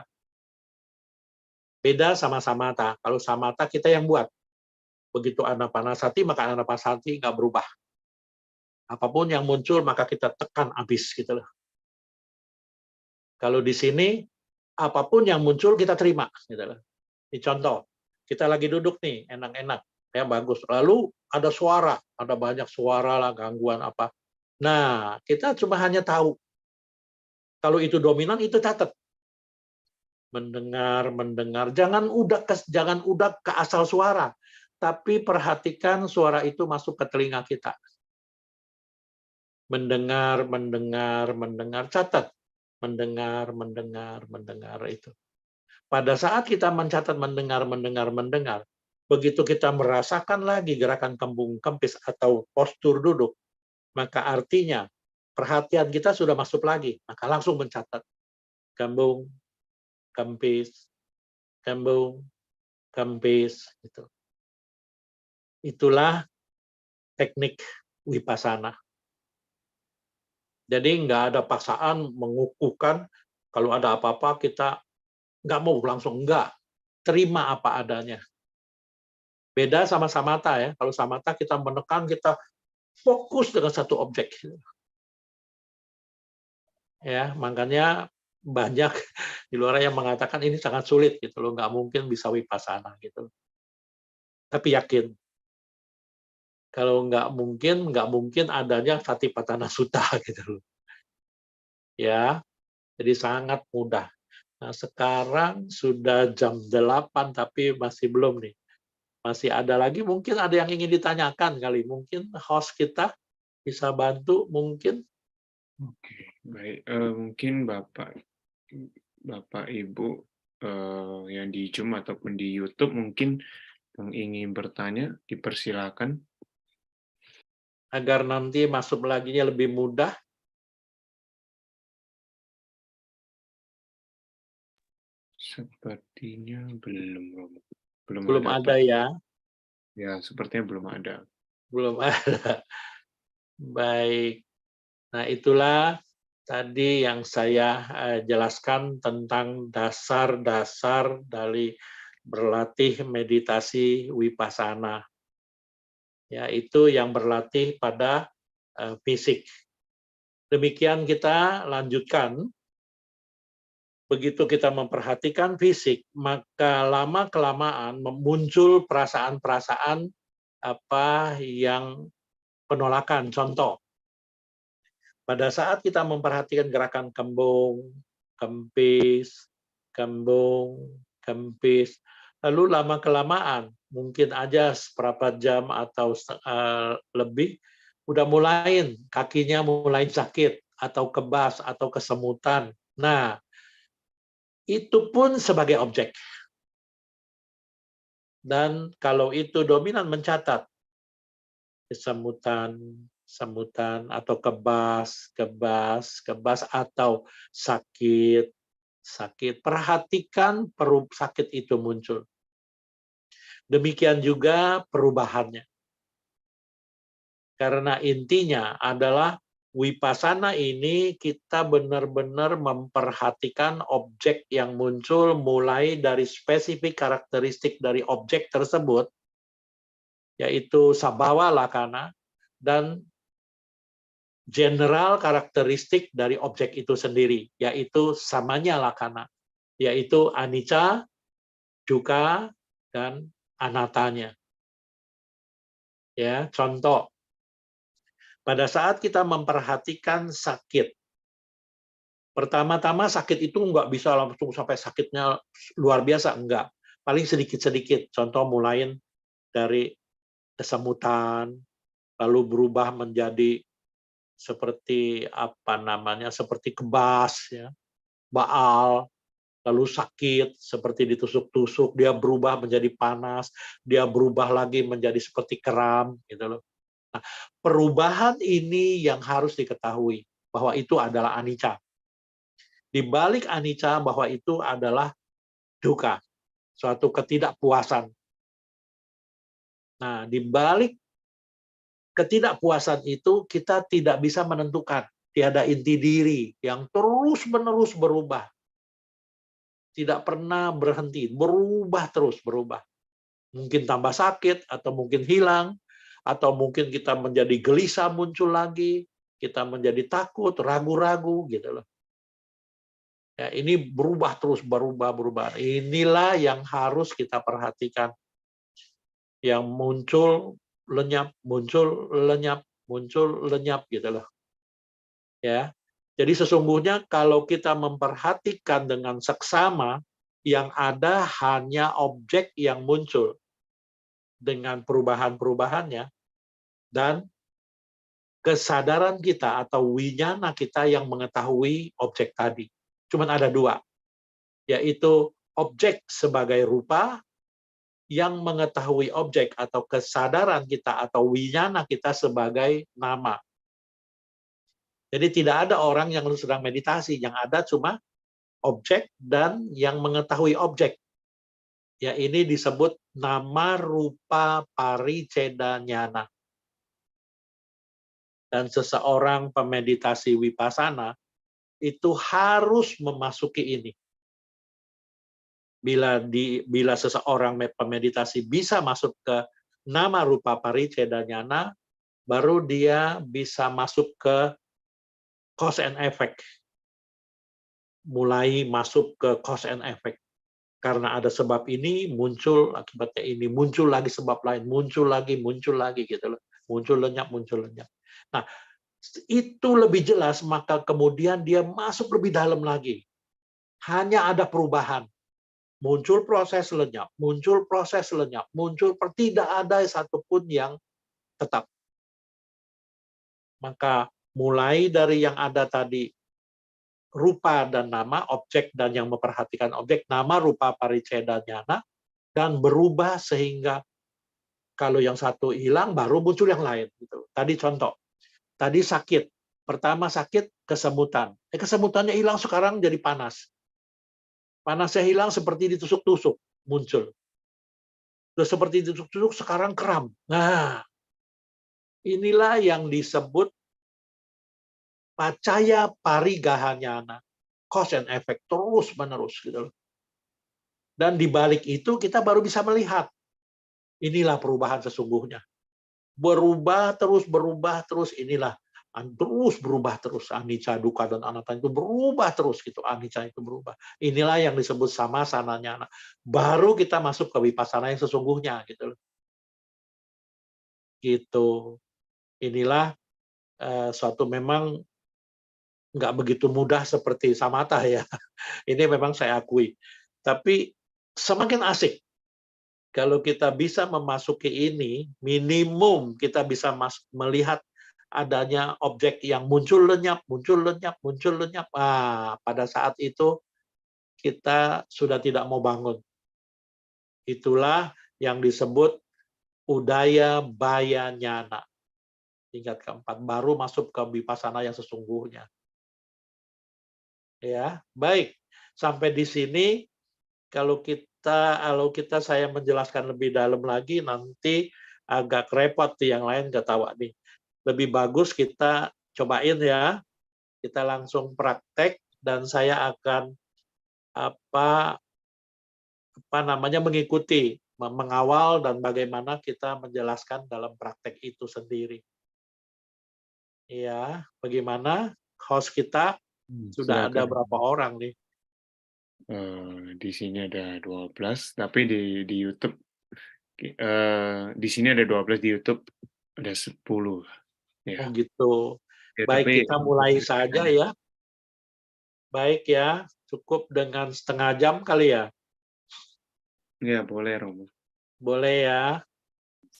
Beda sama samatha. Kalau samatha kita yang buat. Begitu anapanasati, maka anapanasati nggak berubah. Apapun yang muncul, maka kita tekan habis. Gitu loh. Kalau di sini, apapun yang muncul kita terima. Gitu loh. Ini contoh, kita lagi duduk nih, enak-enak. Ya bagus. Lalu ada suara, ada banyak suara lah, gangguan apa. Nah, kita cuma hanya tahu. Kalau itu dominan, itu catat. mendengar. Jangan udah ke asal suara, tapi perhatikan suara itu masuk ke telinga kita. Mendengar, catat. Mendengar itu. Pada saat kita mencatat mendengar, begitu kita merasakan lagi gerakan kembung kempis atau postur duduk, maka artinya perhatian kita sudah masuk lagi, maka langsung mencatat. Kembung, kempis, kembung, kempis. Gitu. Itulah teknik Wipasana. Jadi nggak ada paksaan mengukuhkan, kalau ada apa-apa kita nggak mau langsung, enggak. Terima apa adanya. Beda sama samatha ya. Kalau samatha kita menekan, kita fokus dengan satu objek. Ya, makanya banyak di luar yang mengatakan ini sangat sulit gitu loh, nggak mungkin bisa Wipasana gitu. Tapi yakin, kalau nggak mungkin adanya Satipatthana Sutta gitu loh. Ya, jadi sangat mudah. Nah, sekarang sudah jam 8 tapi masih belum nih. Masih ada lagi, mungkin ada yang ingin ditanyakan kali. Mungkin host kita bisa bantu mungkin. Oke, baik. Mungkin Bapak Ibu yang di Zoom ataupun di YouTube mungkin yang ingin bertanya dipersilakan. Agar nanti masuk laginya lebih mudah. Sepertinya belum Belum ada, ada Pak. ya. Ya, sepertinya belum ada. Belum ada. Baik. Nah, itulah tadi yang saya jelaskan tentang dasar-dasar dari berlatih meditasi Wipasana. Yaitu yang berlatih pada fisik. Demikian kita lanjutkan. Begitu kita memperhatikan fisik, maka lama-kelamaan muncul perasaan-perasaan apa yang penolakan. Contoh, pada saat kita memperhatikan gerakan kembung, kempis, kembung, kempis, lalu lama-kelamaan, mungkin aja seberapa jam atau lebih, udah mulai kakinya mulai sakit, atau kebas, atau kesemutan. Nah, itu pun sebagai objek. Dan kalau itu dominan mencatat, kesemutan, semutan, atau kebas, atau sakit, perhatikan sakit itu muncul. Demikian juga perubahannya. Karena intinya adalah Wipasana ini kita benar-benar memperhatikan objek yang muncul mulai dari spesifik karakteristik dari objek tersebut, yaitu sabhawa lakkhana, dan general karakteristik dari objek itu sendiri, yaitu samanya lakkhana, yaitu anicca, dukkha, dan anattanya. Ya, contoh, pada saat kita memperhatikan sakit, pertama-tama sakit itu nggak bisa langsung sampai sakitnya luar biasa, enggak. Paling sedikit-sedikit. Contoh mulai dari kesemutan, lalu berubah menjadi seperti apa namanya, seperti kebas, ya, baal, lalu sakit seperti ditusuk-tusuk, dia berubah menjadi panas, dia berubah lagi menjadi seperti kram, gitu loh. Nah, perubahan ini yang harus diketahui bahwa itu adalah anicca. Di balik anicca bahwa itu adalah dukkha, suatu ketidakpuasan. Nah, di balik ketidakpuasan itu kita tidak bisa menentukan, tiada inti diri yang terus-menerus berubah. Tidak pernah berhenti, berubah terus, berubah. Mungkin tambah sakit, atau mungkin hilang, atau mungkin kita menjadi gelisah muncul lagi, kita menjadi takut, ragu-ragu, gitu loh. Ya, ini berubah terus, berubah. Inilah yang harus kita perhatikan. Yang muncul, lenyap, muncul, lenyap, gitu loh. Ya. Jadi sesungguhnya kalau kita memperhatikan dengan seksama, yang ada hanya objek yang muncul dengan perubahan-perubahannya, dan kesadaran kita atau winyana kita yang mengetahui objek tadi. Cuman ada dua, yaitu objek sebagai rupa yang mengetahui objek, atau kesadaran kita atau winyana kita sebagai nama. Jadi tidak ada orang yang sedang meditasi, yang ada cuma objek dan yang mengetahui objek. Ya, ini disebut nama rupa pariceda nyana. Dan seseorang pemeditasi vipassana itu harus memasuki ini. Bila seseorang pemeditasi bisa masuk ke nama rupa pariceda nyana, baru dia bisa masuk ke cause and effect. Mulai masuk ke cause and effect. Karena ada sebab ini, muncul akibatnya ini, muncul lagi sebab lain, muncul lagi gitu loh. Muncul lenyap. Nah, itu lebih jelas, maka kemudian dia masuk lebih dalam lagi. Hanya ada perubahan. Muncul proses lenyap, tidak ada satupun yang tetap. Maka mulai dari yang ada tadi, rupa dan nama, objek dan yang memperhatikan objek, nama rupa pariceda nyana, dan berubah sehingga kalau yang satu hilang, baru muncul yang lain. Gitu. Tadi contoh, tadi sakit. Pertama sakit, kesemutan. Kesemutannya hilang, sekarang jadi panas. Panasnya hilang seperti ditusuk-tusuk, muncul. Terus seperti ditusuk-tusuk, sekarang kram. Nah, inilah yang disebut pacaya parigahanyana. Cause and effect, terus-menerus. Gitu. Dan di balik itu, kita baru bisa melihat. Inilah perubahan sesungguhnya. Berubah terus, inilah terus berubah terus, anicca, dukkha dan anatta itu berubah terus gitu, anicca itu berubah. Inilah yang disebut sama sananya. Baru kita masuk ke vipassana yang sesungguhnya gitu. Gitu. Inilah suatu memang nggak begitu mudah seperti samatha ya. Ini memang saya akui. Tapi semakin asik kalau kita bisa memasuki ini, minimum kita bisa melihat adanya objek yang muncul lenyap. Pada saat itu kita sudah tidak mau bangun. Itulah yang disebut udaya baya nyana. Tingkat keempat, baru masuk ke vipassana yang sesungguhnya. Ya, baik. Sampai di sini, kalau kita saya menjelaskan lebih dalam lagi, nanti agak repot yang lain ketawa nih. Lebih bagus kita cobain ya, kita langsung praktek dan saya akan mengikuti, mengawal dan bagaimana kita menjelaskan dalam praktek itu sendiri. Ya, bagaimana host kita sudah ada berapa orang nih? Di sini ada 12, tapi di YouTube di sini ada 12, di YouTube ada 10. Ya. Oh gitu. Ya, Baik, tapi kita mulai saja ya. Baik ya, cukup dengan setengah jam kali ya? Ya, boleh, Romo. Boleh ya.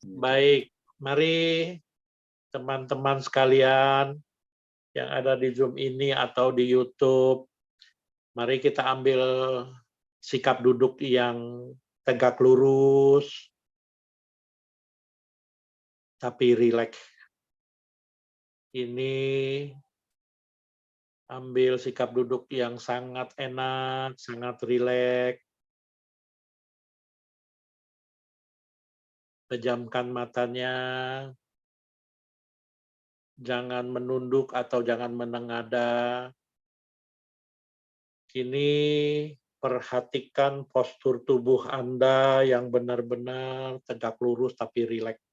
Baik, mari teman-teman sekalian yang ada di Zoom ini atau di YouTube, mari kita ambil sikap duduk yang tegak lurus, tapi rileks. Ini ambil sikap duduk yang sangat enak, sangat rileks. Pejamkan matanya. Jangan menunduk atau jangan menengadah. Kini perhatikan postur tubuh Anda yang benar-benar tegak lurus tapi rileks.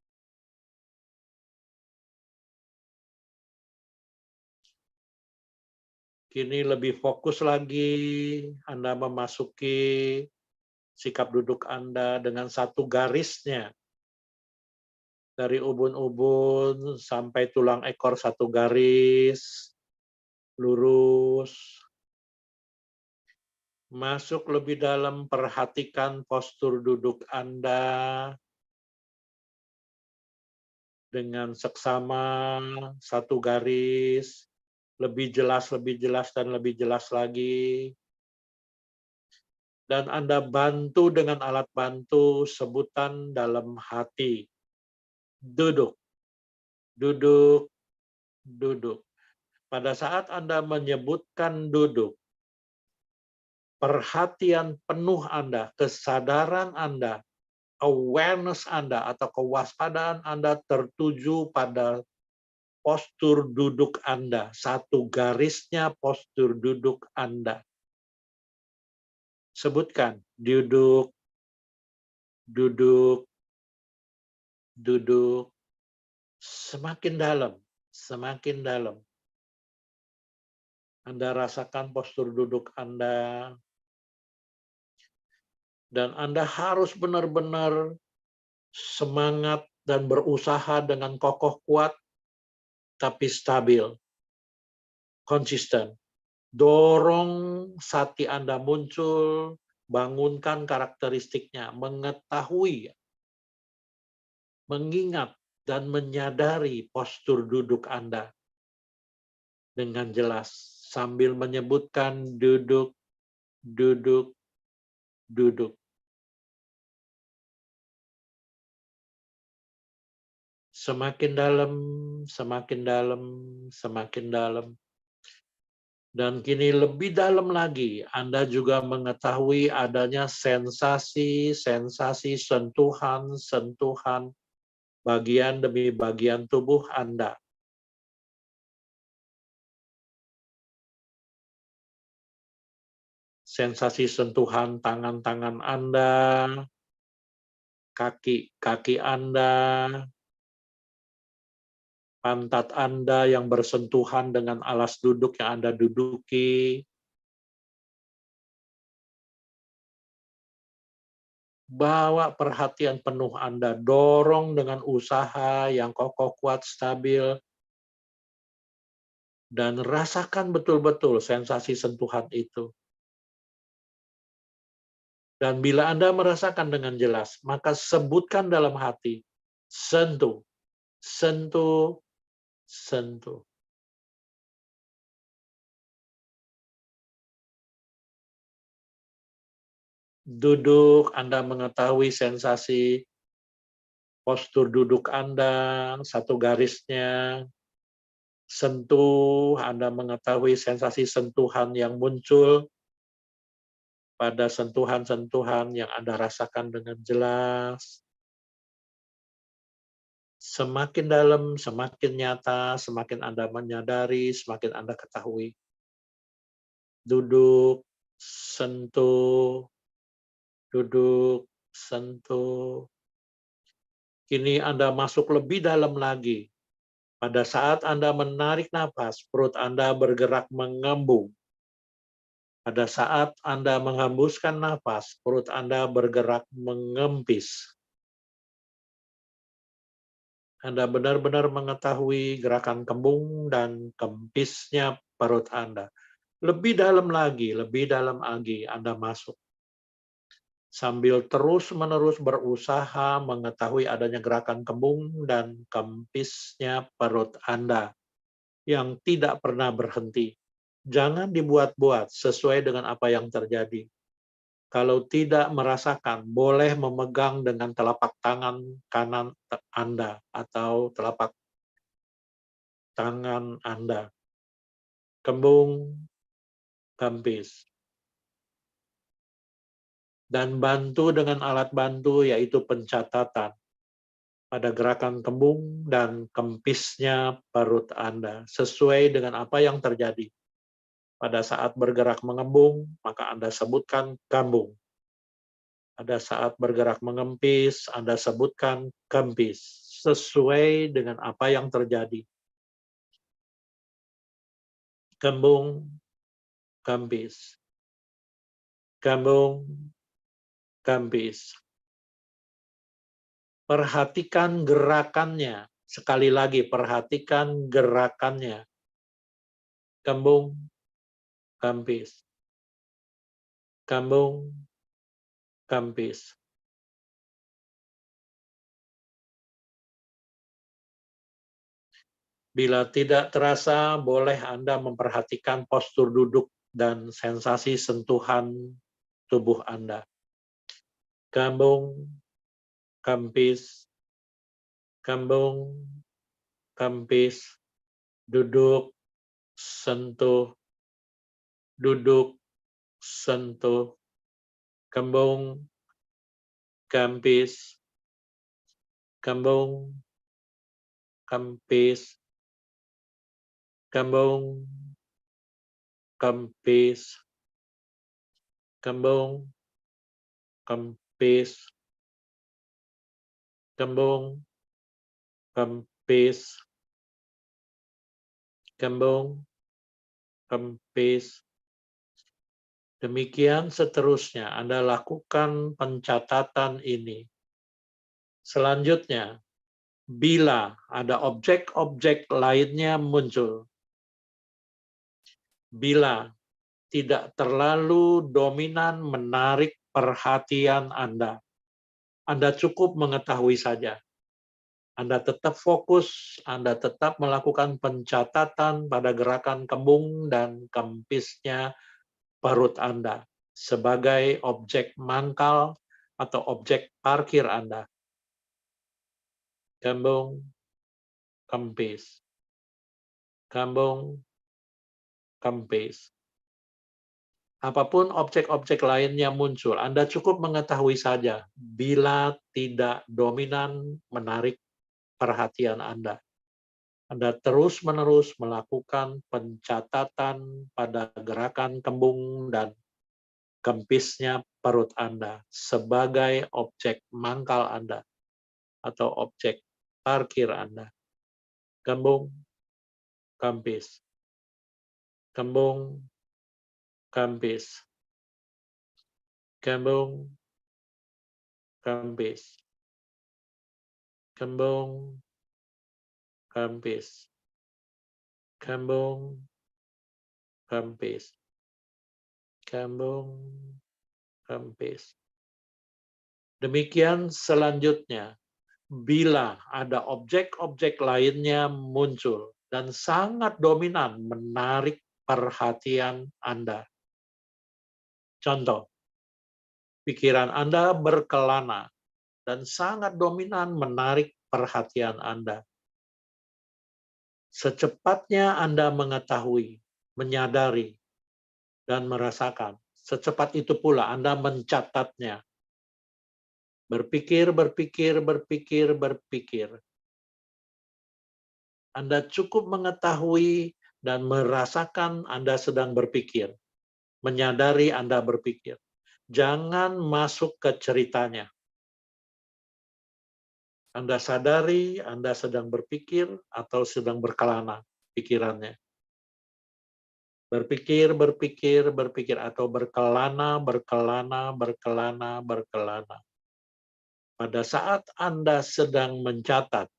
Kini lebih fokus lagi, Anda memasuki sikap duduk Anda dengan satu garisnya. Dari ubun-ubun sampai tulang ekor satu garis, lurus. Masuk lebih dalam, perhatikan postur duduk Anda dengan seksama, satu garis, lebih jelas, dan lebih jelas lagi. Dan Anda bantu dengan alat bantu sebutan dalam hati. Duduk, duduk, duduk. Pada saat Anda menyebutkan duduk, perhatian penuh Anda, kesadaran Anda, awareness Anda atau kewaspadaan Anda tertuju pada postur duduk Anda, satu garisnya postur duduk Anda. Sebutkan, duduk, duduk, duduk, semakin dalam, semakin dalam. Anda rasakan postur duduk Anda, dan Anda harus benar-benar semangat dan berusaha dengan kokoh kuat, tapi stabil, konsisten. Dorong sati Anda muncul, bangunkan karakteristiknya, mengetahui, mengingat, dan menyadari postur duduk Anda dengan jelas, sambil menyebutkan duduk, duduk, duduk. Semakin dalam, semakin dalam, semakin dalam. Dan kini lebih dalam lagi, Anda juga mengetahui adanya sensasi-sensasi sentuhan-sentuhan bagian demi bagian tubuh Anda. Sensasi sentuhan tangan-tangan Anda, kaki-kaki Anda, pantat Anda yang bersentuhan dengan alas duduk yang Anda duduki. Bawa perhatian penuh Anda, dorong dengan usaha yang kokoh, kuat, stabil, dan rasakan betul-betul sensasi sentuhan itu. Dan bila Anda merasakan dengan jelas, maka sebutkan dalam hati, sentuh, sentuh, sentuh. Duduk, Anda mengetahui sensasi postur duduk Anda, satu garisnya. Sentuh, Anda mengetahui sensasi sentuhan yang muncul pada sentuhan-sentuhan yang Anda rasakan dengan jelas. Semakin dalam, semakin nyata, semakin Anda menyadari, semakin Anda ketahui. Duduk, sentuh, duduk, sentuh. Kini Anda masuk lebih dalam lagi. Pada saat Anda menarik nafas, perut Anda bergerak mengembung. Pada saat Anda menghembuskan nafas, perut Anda bergerak mengempis. Anda benar-benar mengetahui gerakan kembung dan kempisnya perut Anda. Lebih dalam lagi Anda masuk. Sambil terus-menerus berusaha mengetahui adanya gerakan kembung dan kempisnya perut Anda yang tidak pernah berhenti. Jangan dibuat-buat, sesuai dengan apa yang terjadi. Kalau tidak merasakan, boleh memegang dengan telapak tangan kanan Anda atau telapak tangan Anda. Kembung, kempis. Dan bantu dengan alat bantu, yaitu pencatatan pada gerakan kembung dan kempisnya perut Anda, sesuai dengan apa yang terjadi. Pada saat bergerak mengembung, maka Anda sebutkan kambung. Pada saat bergerak mengempis, Anda sebutkan kempis, sesuai dengan apa yang terjadi. Kembung, kempis. Kembung, kempis. Perhatikan gerakannya. Sekali lagi, perhatikan gerakannya. Kembung, kempis. kambung, kampis. Bila tidak terasa, boleh Anda memperhatikan postur duduk dan sensasi sentuhan tubuh Anda. Kambung, kampis, kambung, kampis, duduk, sentuh, duduk, sentuh, kambung, kampis, kambung, kampis, kambung, kampis, kambung, kampis, kambung, kampis, kambung, kampis. Demikian seterusnya, Anda lakukan pencatatan ini. Selanjutnya, bila ada objek-objek lainnya muncul, bila tidak terlalu dominan menarik perhatian Anda cukup mengetahui saja. Anda tetap fokus, Anda tetap melakukan pencatatan pada gerakan kembung dan kempisnya perut Anda sebagai objek mangkal atau objek parkir Anda. Kembung, kempis. Kembung, kempis. Apapun objek-objek lainnya muncul, Anda cukup mengetahui saja bila tidak dominan menarik perhatian Anda. Anda terus-menerus melakukan pencatatan pada gerakan kembung dan kempisnya perut Anda sebagai objek mangkal Anda atau objek parkir Anda. Kembung, kempis. Kembung, kempis. Kembung, kempis. Kembung, kempis. Kembung, kempis. Kembung, kempis. Demikian selanjutnya, bila ada objek-objek lainnya muncul dan sangat dominan menarik perhatian Anda. Contoh, pikiran Anda berkelana dan sangat dominan menarik perhatian Anda. Secepatnya Anda mengetahui, menyadari, dan merasakan, secepat itu pula Anda mencatatnya. Berpikir, berpikir, berpikir, berpikir. Anda cukup mengetahui dan merasakan Anda sedang berpikir. Menyadari Anda berpikir. Jangan masuk ke ceritanya. Anda sadari Anda sedang berpikir atau sedang berkelana pikirannya. Berpikir, berpikir, berpikir, atau berkelana, berkelana, berkelana, berkelana. Pada saat Anda sedang mencatat,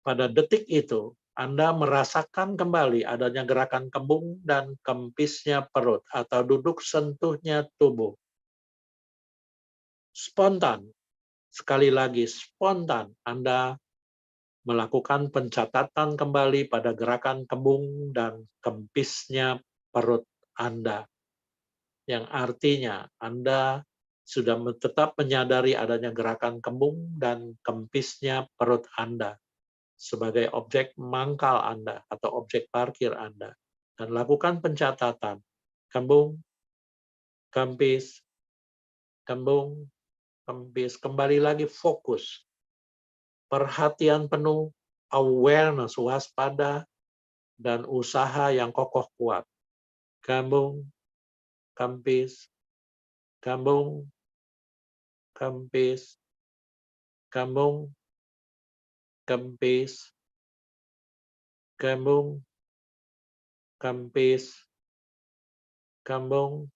pada detik itu, Anda merasakan kembali adanya gerakan kembung dan kempisnya perut atau duduk sentuhnya tubuh. Spontan, sekali lagi spontan, Anda melakukan pencatatan kembali pada gerakan kembung dan kempisnya perut Anda. Yang artinya Anda sudah tetap menyadari adanya gerakan kembung dan kempisnya perut Anda sebagai objek mangkal Anda atau objek parkir Anda. Dan lakukan pencatatan. Kembung, kempis, kembung, kempis. Kembali lagi fokus. Perhatian penuh, awareness, waspada, dan usaha yang kokoh kuat. Kembung, kempis, kembung, kempis, kembung, kempis, kembung, kempis, kembung,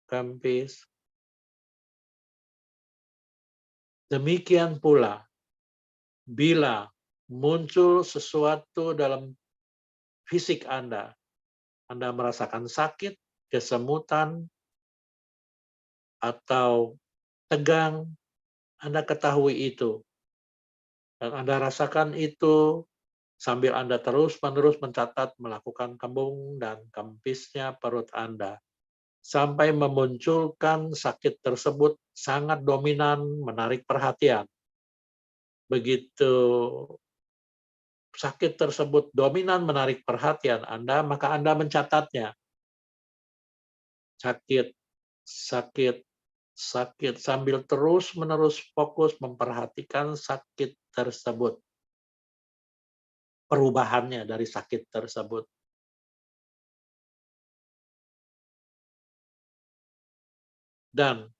kempis. Demikian pula, bila muncul sesuatu dalam fisik Anda merasakan sakit, kesemutan, atau tegang, Anda ketahui itu. Dan Anda rasakan itu sambil Anda terus-menerus mencatat melakukan kembung dan kempisnya perut Anda. Sampai memunculkan sakit tersebut sangat dominan, menarik perhatian. Begitu sakit tersebut dominan menarik perhatian Anda, maka Anda mencatatnya. Sakit, sakit, sakit, sambil terus-menerus fokus memperhatikan sakit tersebut. Perubahannya dari sakit tersebut. Dan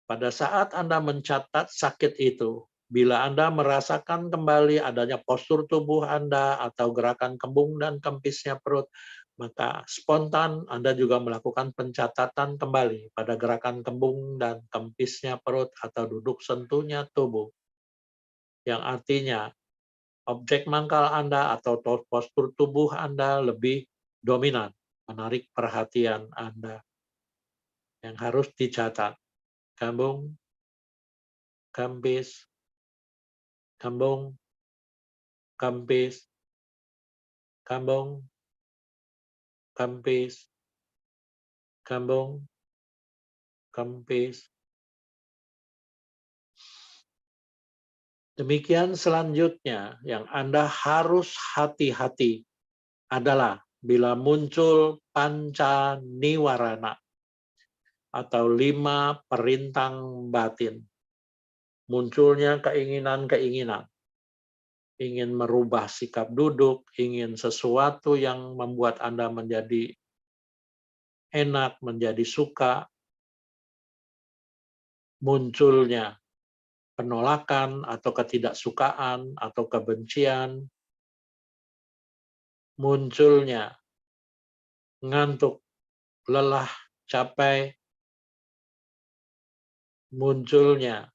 pada saat Anda mencatat sakit itu, bila Anda merasakan kembali adanya postur tubuh Anda atau gerakan kembung dan kempisnya perut, maka spontan Anda juga melakukan pencatatan kembali pada gerakan kembung dan kempisnya perut atau duduk sentuhnya tubuh. Yang artinya, objek mangkal Anda atau postur tubuh Anda lebih dominan, menarik perhatian Anda. Yang harus dicatat, kembung, kempis, kembung, kempis, kembung, kempis, kembung, kempis. Demikian selanjutnya yang Anda harus hati-hati adalah bila muncul panca niwarana atau 5 perintang batin. Munculnya keinginan-keinginan. Ingin merubah sikap duduk, ingin sesuatu yang membuat Anda menjadi enak, menjadi suka, munculnya penolakan atau ketidaksukaan atau kebencian, munculnya ngantuk, lelah, capek, munculnya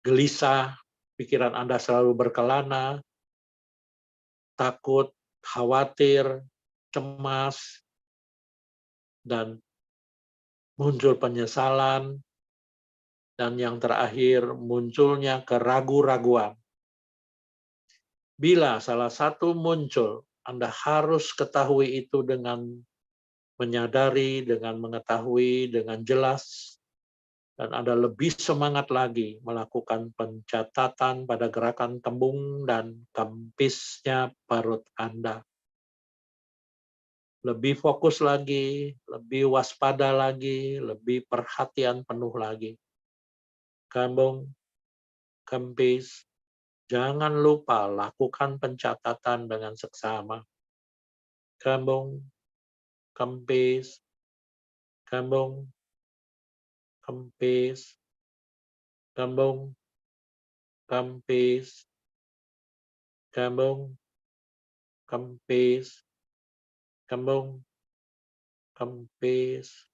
gelisah, pikiran Anda selalu berkelana, takut, khawatir, cemas, dan muncul penyesalan, dan yang terakhir munculnya keraguan-raguan. Bila salah satu muncul, Anda harus ketahui itu dengan menyadari, dengan mengetahui, dengan jelas, dan Anda lebih semangat lagi melakukan pencatatan pada gerakan kembung dan kempisnya perut Anda. Lebih fokus lagi, lebih waspada lagi, lebih perhatian penuh lagi. Kembung, kempis, jangan lupa lakukan pencatatan dengan seksama. Kembung, kempis, kembung, kempis, kembung, kempis, kembung, kempis, kembung, kempis.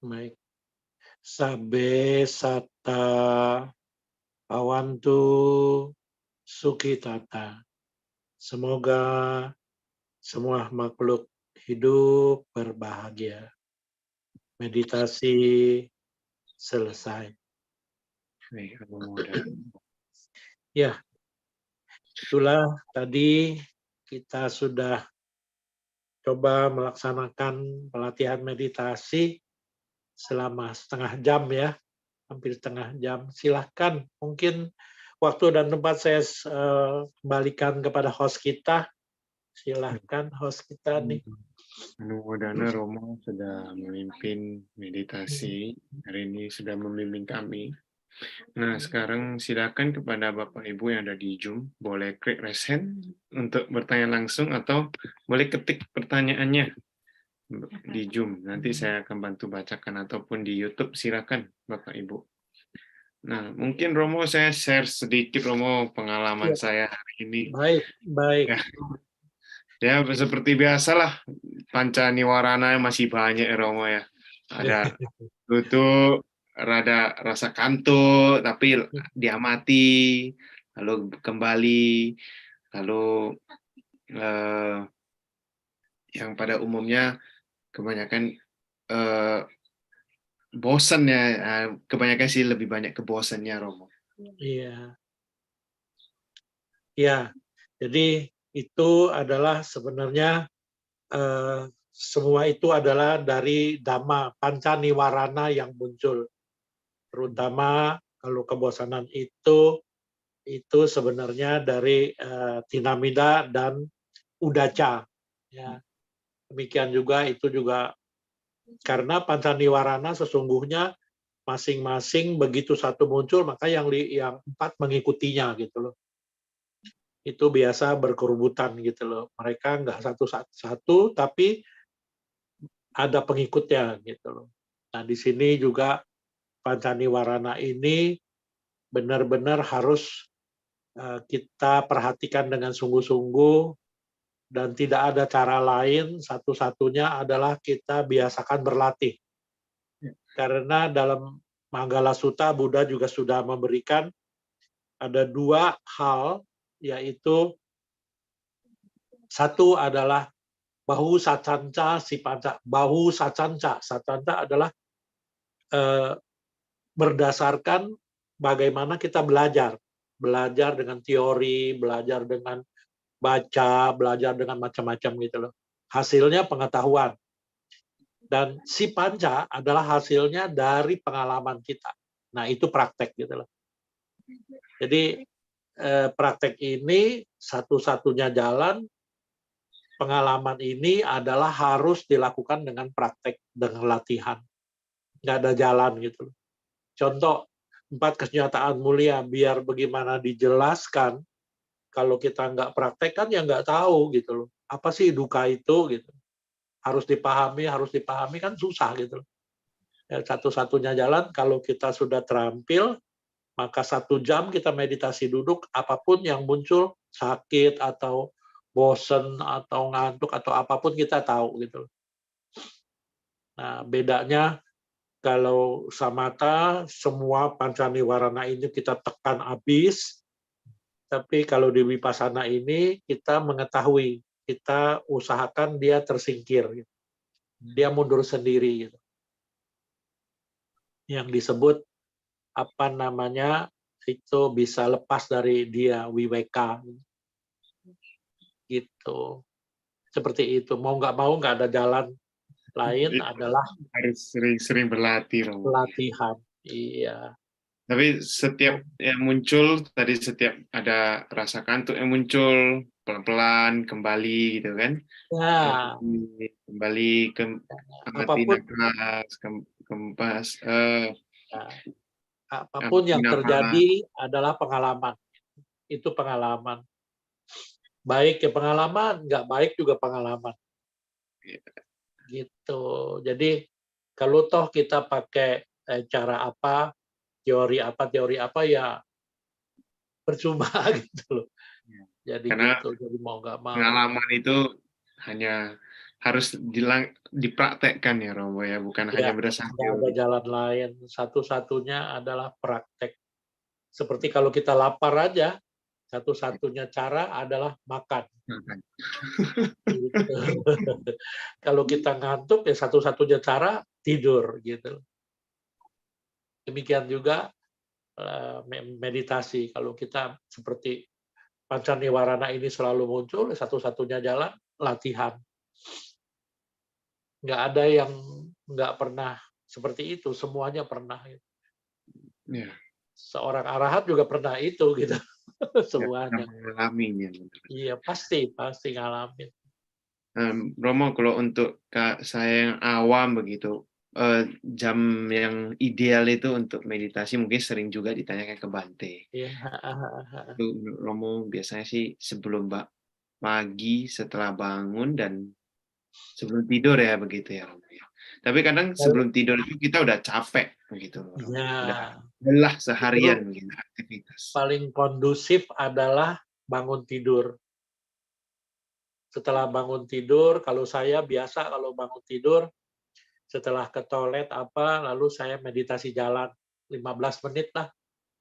Baik. Sabe sata awantu sukitata. Semoga semua makhluk hidup berbahagia. Meditasi selesai. Baik, Anumodana. Ya, itulah tadi kita sudah coba melaksanakan pelatihan meditasi selama setengah jam ya, hampir setengah jam. Silahkan, mungkin waktu dan tempat saya kembalikan kepada host kita. Silahkan host kita nih. Anumodana Romo sudah memimpin meditasi. Hari ini sudah membimbing kami. Nah, sekarang silakan kepada Bapak Ibu yang ada di Zoom, boleh klik raise hand untuk bertanya langsung atau boleh ketik pertanyaannya di Zoom. Nanti saya akan bantu bacakan ataupun di YouTube, silakan Bapak Ibu. Nah, mungkin Romo saya share sedikit Romo pengalaman saya hari ini. Baik. Ya, seperti biasalah Pancaniwarana masih banyak ya Romo ya. Ada itu rada rasa kantuk tapi diamati lalu kembali lalu yang pada umumnya kebanyakan bosan ya, kebanyakan sih lebih banyak kebosannya Romo. Iya. Ya, jadi itu adalah sebenarnya semua itu adalah dari Dhamma Pancaniwarana yang muncul. Terutama kalau kebosanan itu sebenarnya dari Tinamida dan Udaca. Ya. Demikian juga itu juga karena Pancaniwarana sesungguhnya masing-masing begitu satu muncul maka yang empat mengikutinya gitu loh. Itu biasa berkerubutan gitu loh. Mereka nggak satu-satu tapi ada pengikutnya gitu loh. Nah, di sini juga Pancaniwarana ini benar-benar harus kita perhatikan dengan sungguh-sungguh dan tidak ada cara lain, satu-satunya adalah kita biasakan berlatih. Karena dalam Manggala Sutta Buddha juga sudah memberikan ada dua hal, yaitu satu adalah bahu sacanca si panca. Bahu sacanca, sacanca adalah berdasarkan bagaimana kita belajar dengan teori, belajar dengan baca, belajar dengan macam-macam gitu loh. Hasilnya pengetahuan. Dan si panca adalah hasilnya dari pengalaman kita. Nah, itu praktek gitu loh. Jadi praktek ini satu-satunya jalan, pengalaman ini adalah harus dilakukan dengan praktek, dengan latihan. Nggak ada jalan gitu loh. Contoh, 4 kenyataan mulia, biar bagaimana dijelaskan, kalau kita nggak praktek kan ya nggak tahu gitu loh. Apa sih duka itu gitu. Harus dipahami kan susah gitu loh. Ya, satu-satunya jalan kalau kita sudah terampil, maka 1 jam kita meditasi duduk, apapun yang muncul, sakit atau bosen atau ngantuk atau apapun kita tahu gitu. Nah, bedanya kalau samatha semua pancaniwarana ini kita tekan habis, tapi kalau di vipassana ini kita mengetahui, kita usahakan dia tersingkir, gitu. Dia mundur sendiri gitu. Yang disebut apa namanya itu bisa lepas dari dia wiweka gitu. Seperti itu. Mau nggak mau nggak ada jalan lain adalah Harus sering-sering berlatih Romo. pelatihan. Iya. Tapi setiap yang muncul tadi, setiap ada rasa kantuk yang muncul pelan-pelan kembali gitu kan. Nah, Kembali ke amati apapun nafas, kempas apapun yang terjadi adalah pengalaman. Itu pengalaman. Baik ya pengalaman, nggak baik juga pengalaman. Gitu. Jadi kalau toh kita pakai cara apa, teori apa ya percuma gitu loh. Jadi karena gitu. Jadi mau nggak mau. pengalaman itu hanya harus dipraktekkan ya Romo ya, bukan Ya, hanya berdasarkan nggak ada teori. jalan lain. Satu-satunya adalah praktek. Seperti kalau kita lapar aja, satu-satunya cara adalah makan. Gitu. Kalau kita ngantuk, ya satu-satunya cara tidur. Gitu. Demikian juga meditasi. Kalau kita seperti pancarniwarana ini selalu muncul, satu-satunya jalan latihan. Nggak ada yang nggak pernah seperti itu, semuanya pernah. Ya, Seorang arahat juga pernah itu, gitu. ya pernah Semuanya. mengalaminya. Iya, pasti ngalamin. Romo, kalau untuk saya yang awam begitu, jam yang ideal itu untuk meditasi mungkin sering juga ditanyakan ke Bante. Iya, Itu menurut Romo biasanya sih sebelum pagi, setelah bangun, dan sebelum tidur ya begitu ya Romo ya. Tapi kadang sebelum tidur itu kita udah capek begitu Romo. Udah iya. lelah Justru seharian gitu aktivitas. paling kondusif adalah bangun tidur. Setelah bangun tidur, kalau saya biasa kalau bangun tidur, setelah ke toilet lalu saya meditasi jalan 15 menit lah.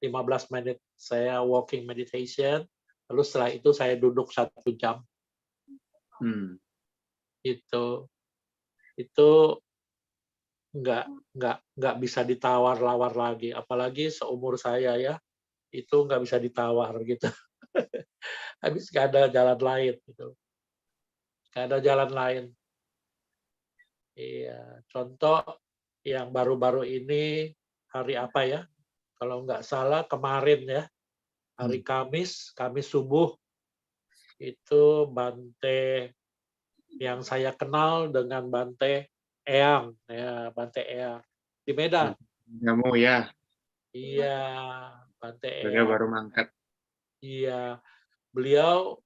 15 menit saya walking meditation, lalu setelah itu saya duduk 1 jam. Hmm. Itu nggak bisa ditawar-lawar lagi, apalagi seumur saya ya, itu nggak bisa ditawar gitu. Habis nggak ada jalan lain gitu, nggak ada jalan lain. Iya, contoh yang baru-baru ini hari apa ya? Kalau nggak salah kemarin ya, hari Kamis subuh itu Bante yang saya kenal dengan Bante Eyang, ya Bante Eyang di Medan. Kamu ya, Iya, Bante beliau Eyang. baru mangkat. Iya, beliau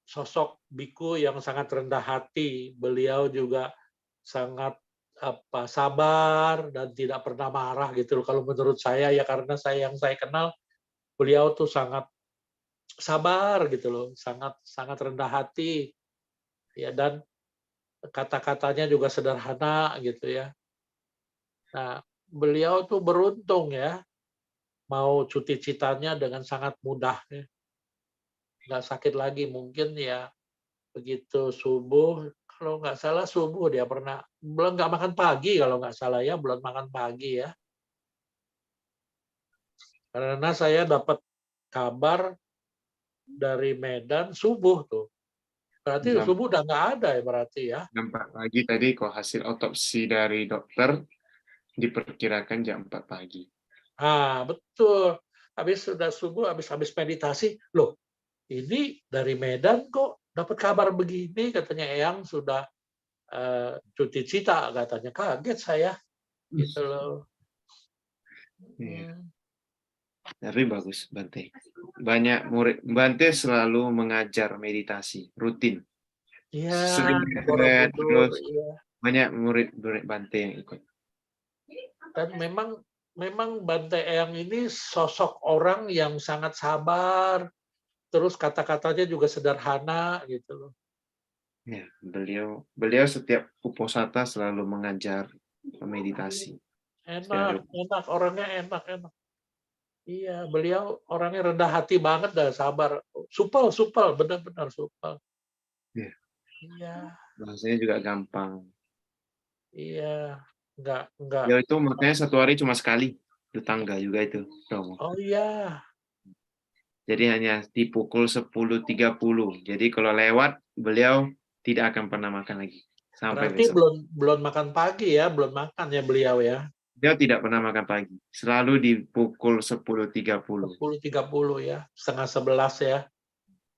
sosok biku yang sangat rendah hati. Beliau juga sangat sabar dan tidak pernah marah gitu loh. Kalau menurut saya ya karena yang saya kenal beliau tuh sangat sabar gitu loh, sangat sangat rendah hati. Ya dan kata-katanya juga sederhana gitu ya. Nah, beliau tuh beruntung ya, mau cuti citanya dengan sangat mudah ya. Nggak sakit lagi mungkin ya begitu subuh, kalau nggak salah subuh dia pernah belum nggak makan pagi kalau nggak salah ya, belum makan pagi ya. Karena saya dapat kabar dari Medan subuh tuh. Berarti Jam subuh udah nggak ada ya berarti ya. jam 4 pagi tadi kok hasil otopsi dari dokter diperkirakan jam 4 pagi. Ah, betul. Habis sudah subuh, habis meditasi, loh ini dari Medan kok dapat kabar begini, katanya Eyang sudah cuti cita, katanya. Kaget saya, gitu loh. Iya. Hmm. Tapi bagus Bante. Banyak murid Bante selalu mengajar meditasi rutin. Iya, Sering di Borobudur, terus iya. banyak murid-murid Bante yang ikut. Dan memang Bante Eyang ini sosok orang yang sangat sabar, terus kata-katanya juga sederhana gitu loh. Ya, beliau setiap uposatha selalu mengajar meditasi. Enak, orangnya enak. Iya, beliau orangnya rendah hati banget dan sabar. Supel, benar-benar supel. Ya, Iya, bahasanya juga gampang. iya. Enggak. Ya itu makanya satu hari cuma sekali. Itu tangga juga itu, Romo. Oh iya, Jadi hanya di pukul 10.30. Jadi kalau lewat, beliau tidak akan pernah makan lagi. Sampai berarti besok. belum makan pagi ya, belum makan ya beliau ya. Beliau tidak pernah makan pagi. Selalu di pukul 10.30. 10.30 ya, setengah 11 ya.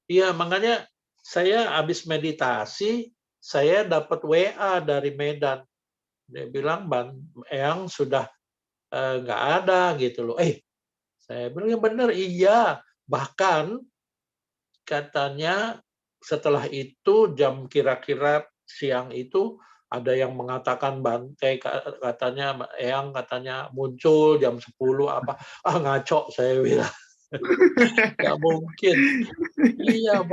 Iya, makanya saya habis meditasi, saya dapat WA dari Medan. Dia bilang, Bang Eyang sudah nggak ada gitu loh. Saya bilang, ya benar, iya. Bahkan katanya setelah itu jam kira-kira siang itu ada yang mengatakan Bante katanya Eyang katanya muncul jam 10 apa. Ngaco saya bilang. Nggak mungkin. Iya,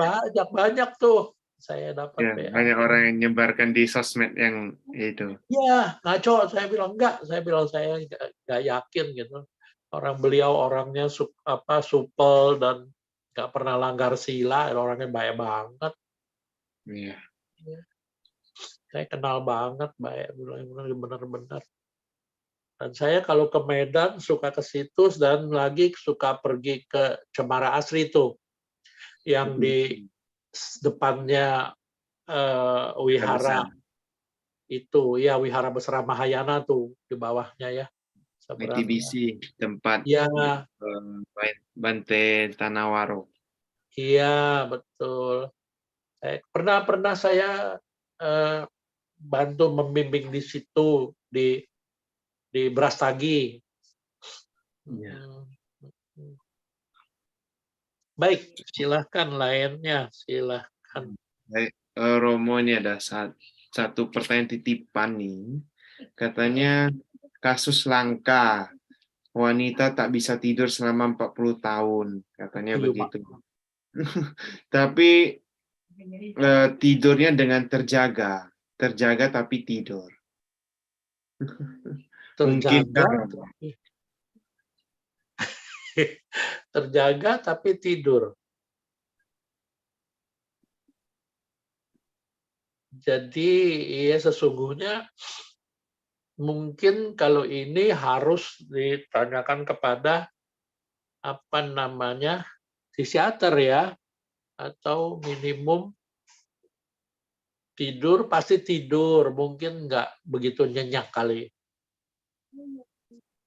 banyak tuh. Saya dapat Ya, WA. banyak orang yang nyebarkan di sosmed yang itu. Ya, ngaco. Saya bilang enggak. Saya bilang saya nggak yakin gitu. Beliau orangnya supel dan nggak pernah langgar sila. Orangnya baik banget. Iya. Saya kenal banget baik. Benar-benar. Dan saya kalau ke Medan suka ke situs dan lagi suka pergi ke Cemara Asri itu yang di depannya Kita besar. wihara itu ya, wihara besar Mahayana tuh di bawahnya ya seberangnya. ITBC, tempat Ya, Bante Tanawaro. iya betul. Pernah saya bantu membimbing di situ di Brastagi. Iya. Baik, silahkan lainnya, silahkan. Baik, Romo, ini ada satu pertanyaan titipan nih. Katanya kasus langka, wanita tak bisa tidur selama 40 tahun. Katanya Iya, Pak. begitu. Tapi tidurnya dengan terjaga. Terjaga tapi tidur. Terjaga, Mungkinkah, Romo? terjaga tapi tidur. Jadi ya sesungguhnya mungkin kalau ini harus ditanyakan kepada apa namanya psikiater ya, atau minimum tidur pasti tidur, mungkin nggak begitu nyenyak kali.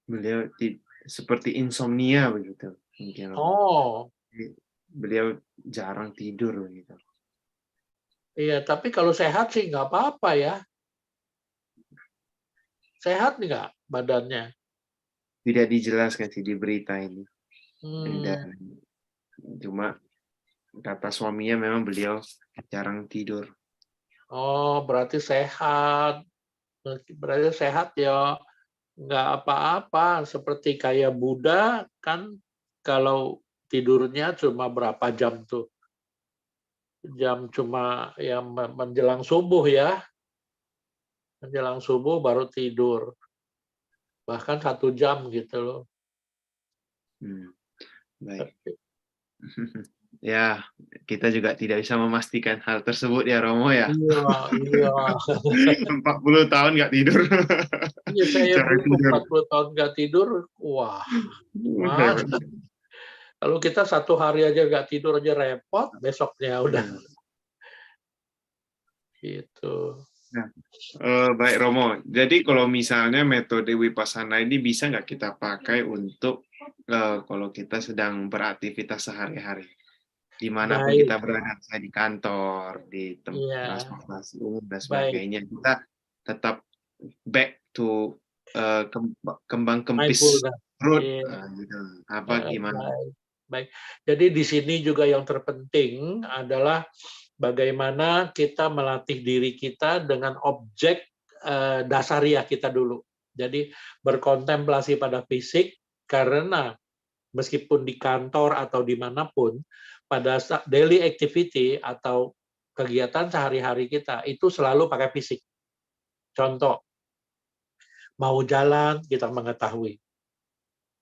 Beliau seperti insomnia begitu. Mungkin, Romo. Oh, Beliau jarang tidur gitu. iya, tapi kalau sehat sih nggak apa-apa ya. Sehat nggak badannya? Tidak dijelaskan sih di berita ini. Dan Hmm. cuma kata suaminya memang beliau jarang tidur. Oh, berarti sehat. Berarti sehat ya. Nggak apa-apa. Seperti kayak Buddha kan kalau tidurnya cuma berapa jam tuh? Jam cuma yang menjelang subuh ya. Menjelang subuh baru tidur. Bahkan 1 jam gitu loh. Baik. Ya, kita juga tidak bisa memastikan hal tersebut ya, Romo ya. Iya, iya. 40 tahun nggak tidur. Iya, saya Jarang belum tidur. 40 tahun nggak tidur. Wah, gimana? Hebat. Kalau kita 1 hari aja nggak tidur aja repot, besoknya udah Ya. gitu. Nah, baik Romo. Jadi kalau misalnya metode Vipassana ini bisa nggak kita pakai untuk kalau kita sedang beraktivitas sehari-hari, dimanapun Baik, kita berada, saya di kantor, di iya, transportasi umum dan baik. sebagainya, kita tetap back to kembang kempis Mindfulness. root, Iya, gitu. Apa gimana? baik, baik. Jadi di sini juga yang terpenting adalah bagaimana kita melatih diri kita dengan objek dasariah kita dulu. Jadi berkontemplasi pada fisik, karena meskipun di kantor atau dimanapun, pada daily activity atau kegiatan sehari-hari kita itu selalu pakai fisik. Contoh, mau jalan kita mengetahui,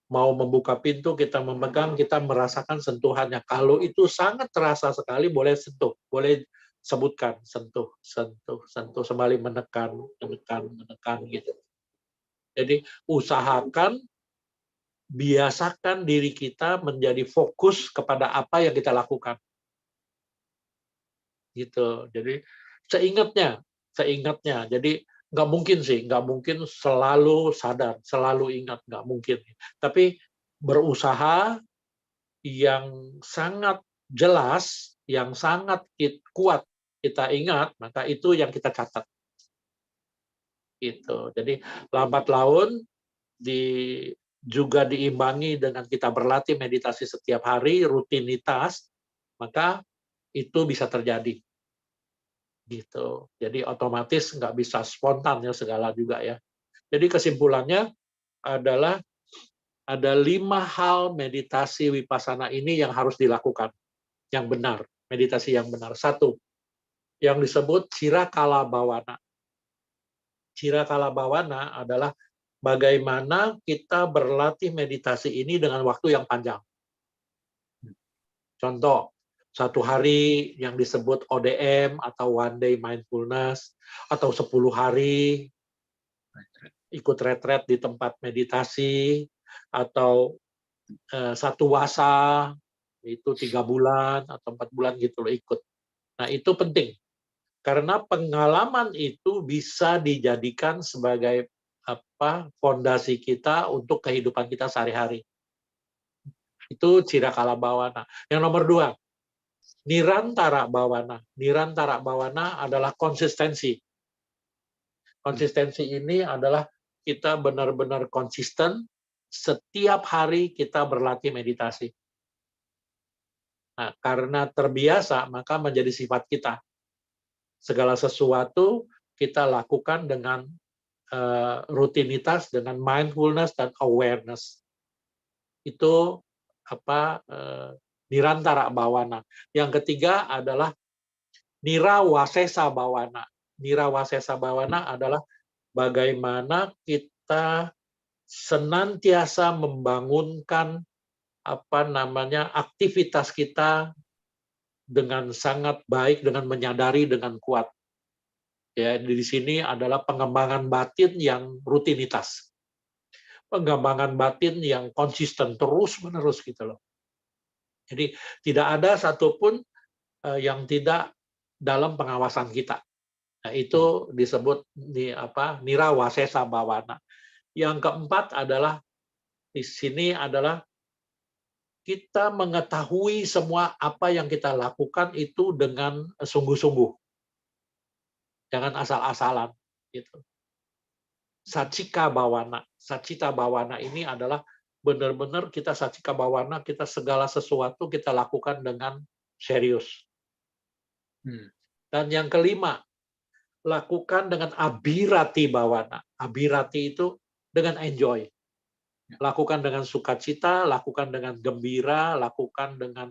mau membuka pintu kita memegang, kita merasakan sentuhannya. Kalau itu sangat terasa sekali, boleh sentuh, boleh sebutkan sentuh, sentuh, sentuh, sembari menekan, menekan, menekan gitu. Jadi usahakan biasakan diri kita menjadi fokus kepada apa yang kita lakukan. Gitu. Jadi seingatnya. Jadi nggak mungkin sih, nggak mungkin selalu sadar, selalu ingat, nggak mungkin. Tapi berusaha yang sangat jelas, yang sangat kuat kita ingat, maka itu yang kita catat. Gitu. Jadi lambat laun juga diimbangi dengan kita berlatih meditasi setiap hari, rutinitas, maka itu bisa terjadi. Gitu. Jadi otomatis nggak bisa spontan ya segala juga ya. Jadi kesimpulannya adalah ada 5 hal meditasi Vipassana ini yang harus dilakukan, yang benar, meditasi yang benar. 1, yang disebut Cirakala Bawana. Cirakala Bawana adalah bagaimana kita berlatih meditasi ini dengan waktu yang panjang. Contoh, 1 hari yang disebut ODM atau One Day Mindfulness, atau 10 hari ikut retret di tempat meditasi, atau 1 wasa, itu 3 bulan atau 4 bulan gitu loh ikut. Nah itu penting, karena pengalaman itu bisa dijadikan sebagai fondasi kita untuk kehidupan kita sehari-hari. Itu Cirakala Bawana. Yang nomor 2, Nirantara Bawana. Nirantara Bawana adalah konsistensi. Konsistensi ini adalah kita benar-benar konsisten setiap hari kita berlatih meditasi. Nah, karena terbiasa, maka menjadi sifat kita. Segala sesuatu kita lakukan dengan rutinitas, dengan mindfulness dan awareness. Itu Nirantara Bawana. Yang ketiga adalah Nirawasesa Bawana. Nirawasesa Bawana adalah bagaimana kita senantiasa membangunkan aktivitas kita dengan sangat baik, dengan menyadari dengan kuat. Ya, di sini adalah pengembangan batin yang rutinitas. Pengembangan batin yang konsisten terus-menerus gitu loh. Jadi tidak ada satupun yang tidak dalam pengawasan kita. Nah, itu disebut Nirawasesa Bawana. Yang keempat adalah di sini adalah kita mengetahui semua apa yang kita lakukan itu dengan sungguh-sungguh. Jangan asal-asalan gitu. Sacika Bawana. Sacita Bawana ini adalah benar-benar kita Sacika Bawana, kita segala sesuatu kita lakukan dengan serius. Dan yang kelima, lakukan dengan Abhirati Bawana. Abhirati itu dengan enjoy. Lakukan dengan sukacita, lakukan dengan gembira, lakukan dengan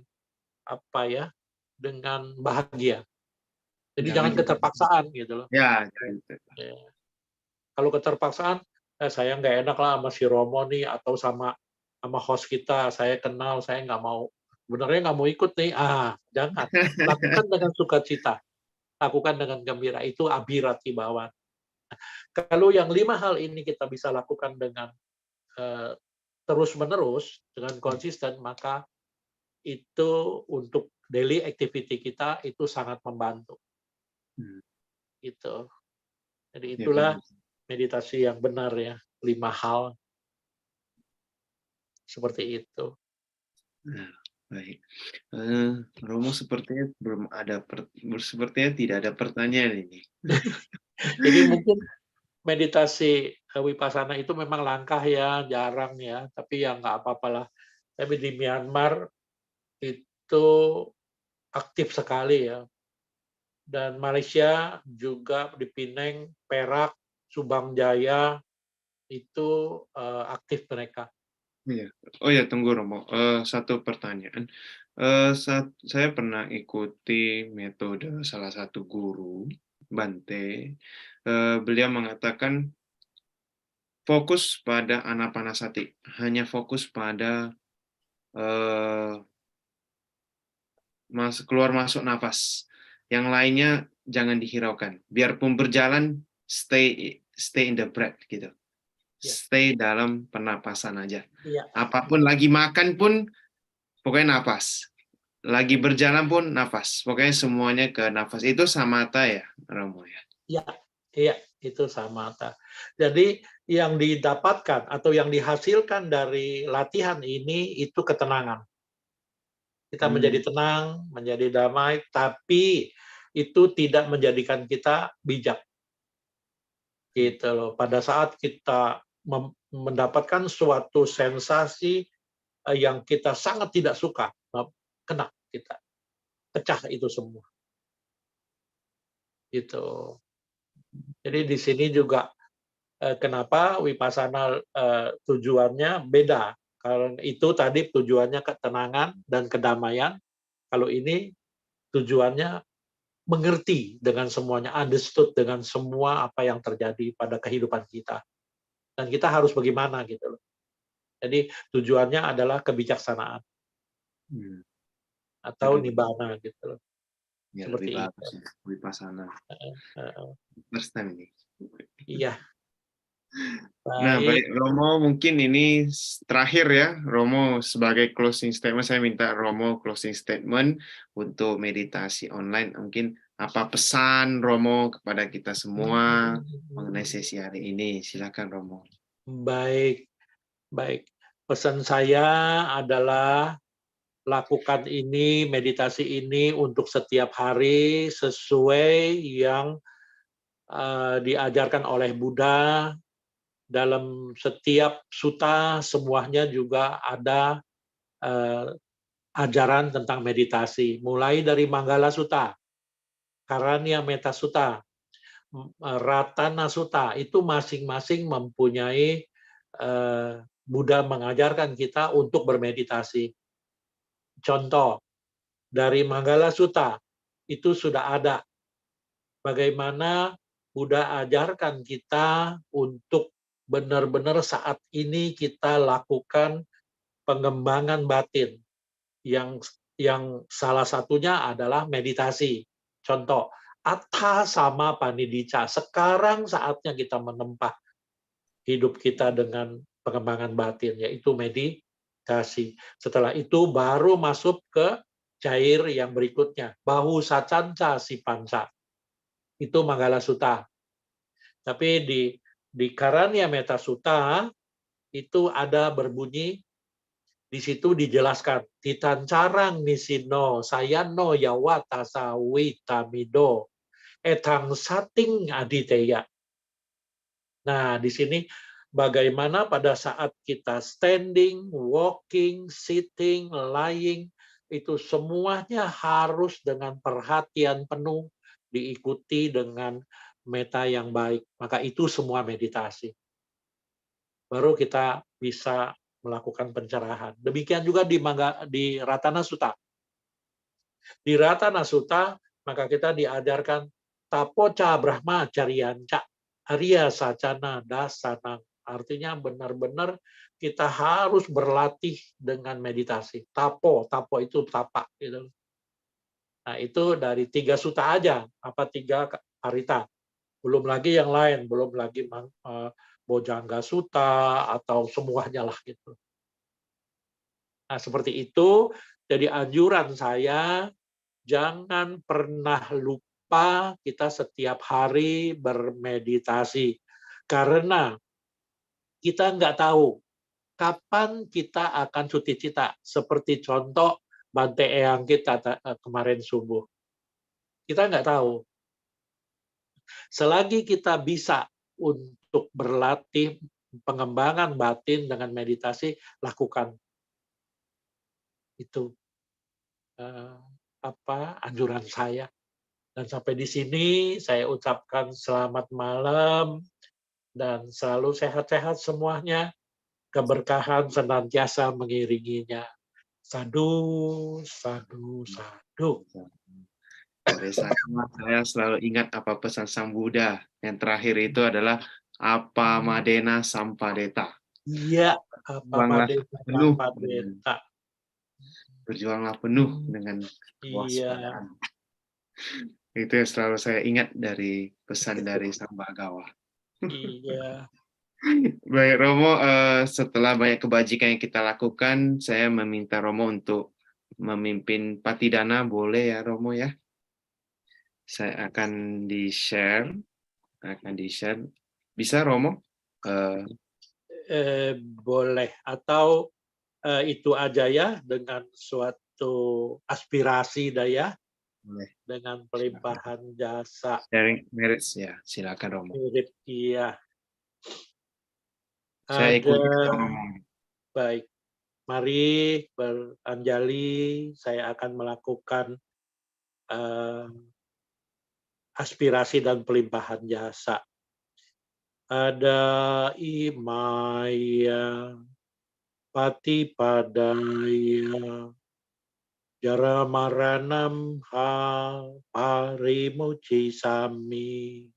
dengan bahagia. Jadi jangan keterpaksaan gitu loh. Ya. Kalau keterpaksaan, saya nggak enak lah sama si Romo nih, atau sama host kita, saya kenal, saya nggak mau, sebenarnya nggak mau ikut nih. Jangan. Lakukan dengan sukacita. Lakukan dengan gembira. Itu Abhirati Bawana. Kalau yang 5 hal ini kita bisa lakukan dengan terus-menerus, dengan konsisten, maka itu untuk daily activity kita itu sangat membantu. Gitu. Jadi itulah meditasi yang benar ya, 5 hal seperti itu. Nah, baik. Romo sepertinya sepertinya tidak ada pertanyaan ini. Jadi mungkin meditasi Vipassana itu memang langkah ya, jarang ya, tapi ya nggak apa-apalah. Tapi di Myanmar itu aktif sekali ya. Dan Malaysia juga di Penang, Perak, Subang Jaya itu aktif mereka. Iya. Oh ya, tunggu Romo. Satu pertanyaan. Saya pernah ikuti metode salah satu guru, Bante. Beliau mengatakan fokus pada anapanasati, hanya fokus pada keluar masuk nafas. Yang lainnya jangan dihiraukan. Biarpun berjalan, stay in the breath gitu. Stay dalam pernapasan aja. Ya. Apapun lagi makan pun pokoknya nafas. Lagi berjalan pun nafas. Pokoknya semuanya ke nafas. Itu samatha ya, Romo ya? Iya, itu samatha. Jadi yang didapatkan atau yang dihasilkan dari latihan ini itu ketenangan. Kita menjadi tenang, menjadi damai, tapi itu tidak menjadikan kita bijak. Gitu loh. Pada saat kita mendapatkan suatu sensasi yang kita sangat tidak suka, kena kita, pecah itu semua. Gitu. Jadi di sini juga kenapa Vipassana tujuannya beda. Kalau itu tadi tujuannya ketenangan dan kedamaian, kalau ini tujuannya mengerti dengan semuanya, understood dengan semua apa yang terjadi pada kehidupan kita. Dan kita harus bagaimana gitu loh. Jadi tujuannya adalah kebijaksanaan Hmm. atau Lebih nibbana gitu loh. ya lebih Seperti itu. bagus ya, Vipassana. Heeh. First time ini. Iya, Nah, baik. baik Romo, mungkin ini terakhir ya, Romo sebagai closing statement, saya minta Romo closing statement untuk meditasi online. Mungkin apa pesan Romo kepada kita semua mengenai sesi hari ini? Silakan Romo. Baik, baik. Pesan saya adalah lakukan ini, meditasi ini untuk setiap hari sesuai yang diajarkan oleh Buddha. Dalam setiap sutta semuanya juga ada eh, ajaran tentang meditasi. Mulai dari Manggala Sutta, Karanya Metta Sutta, Ratana Sutta, itu masing-masing mempunyai Buddha mengajarkan kita untuk bermeditasi. Contoh, dari Manggala Sutta, itu sudah ada bagaimana Buddha ajarkan kita untuk benar-benar saat ini kita lakukan pengembangan batin yang salah satunya adalah meditasi. Contoh, Atta sama Panidicca. Sekarang saatnya kita menempa hidup kita dengan pengembangan batin, yaitu meditasi. Setelah itu baru masuk ke cair yang berikutnya, Bahu Sacanca si Panca. Itu Manggala Sutta. Tapi di Karanya Metta Sutta itu ada berbunyi, di situ dijelaskan titancarang nisino sayano yawata sawitamido etang sating aditeya. Nah, di sini bagaimana pada saat kita standing, walking, sitting, lying, itu semuanya harus dengan perhatian penuh, diikuti dengan meta yang baik. Maka itu semua meditasi. Baru kita bisa melakukan pencerahan. Demikian juga di Ratana Sutta. Di Ratana Sutta, maka kita diajarkan tapoca brahma carianca Arya Sacana Dasana. Artinya benar-benar kita harus berlatih dengan meditasi. Tapo itu tapak. Gitu. Nah itu dari 3 sutta aja, apa 3 karita. Belum lagi yang lain, belum lagi Bojangga Sutta atau semuanya lah gitu. Nah seperti itu, jadi anjuran saya jangan pernah lupa kita setiap hari bermeditasi. Karena kita nggak tahu kapan kita akan suti cita. Seperti contoh Bante Eyang kita kemarin subuh. Kita nggak tahu. Selagi kita bisa untuk berlatih pengembangan batin dengan meditasi, lakukan. Itu anjuran saya. Dan sampai di sini saya ucapkan selamat malam dan selalu sehat-sehat semuanya. Keberkahan senantiasa mengiringinya. Sadu, sadu, sadu. Dari saya selalu ingat apa pesan Sang Buddha. Yang terakhir itu adalah apa madena sampadeta. Iya, apa madena penuh dengan, sampadeta. berjuanglah penuh dengan Iya. kewaspadaan. Itu yang selalu saya ingat dari pesan dari Sang Bhagawa. Iya. Baik Romo, setelah banyak kebajikan yang kita lakukan, saya meminta Romo untuk memimpin Patidana, boleh ya Romo ya? Saya akan di-share, Bisa Romo? Boleh. Atau itu aja ya, dengan suatu aspirasi daya, Boleh. dengan pelimpahan jasa. Sharing merits ya, silakan Romo. Mirip, iya. Saya Ada, ikuti Romo. baik. Mari beranjali, saya akan melakukan aspirasi dan pelimpahan jasa. Ada imaya, patipadaya, Jara maranam ha parimuci sami.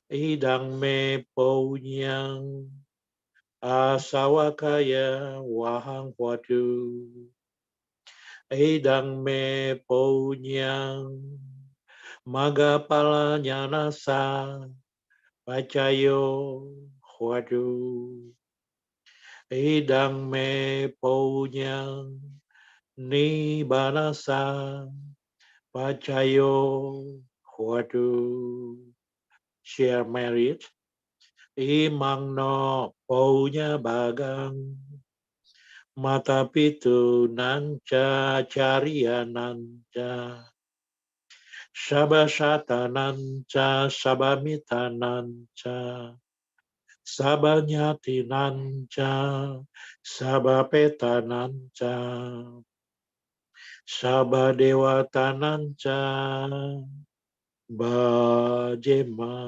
Idang me pounyang asawakaya wahang wadu. Idang me pounyang magapalanya nasa pacayo wadu. Idang me pounyang ni banasa pacayo wadu. Share merit imang no pounya bagang mata pitu nanca caria nanca sabasata nanca sabamita nanca sabanyati nanca sabapeta nanca sabadewata nanca bajema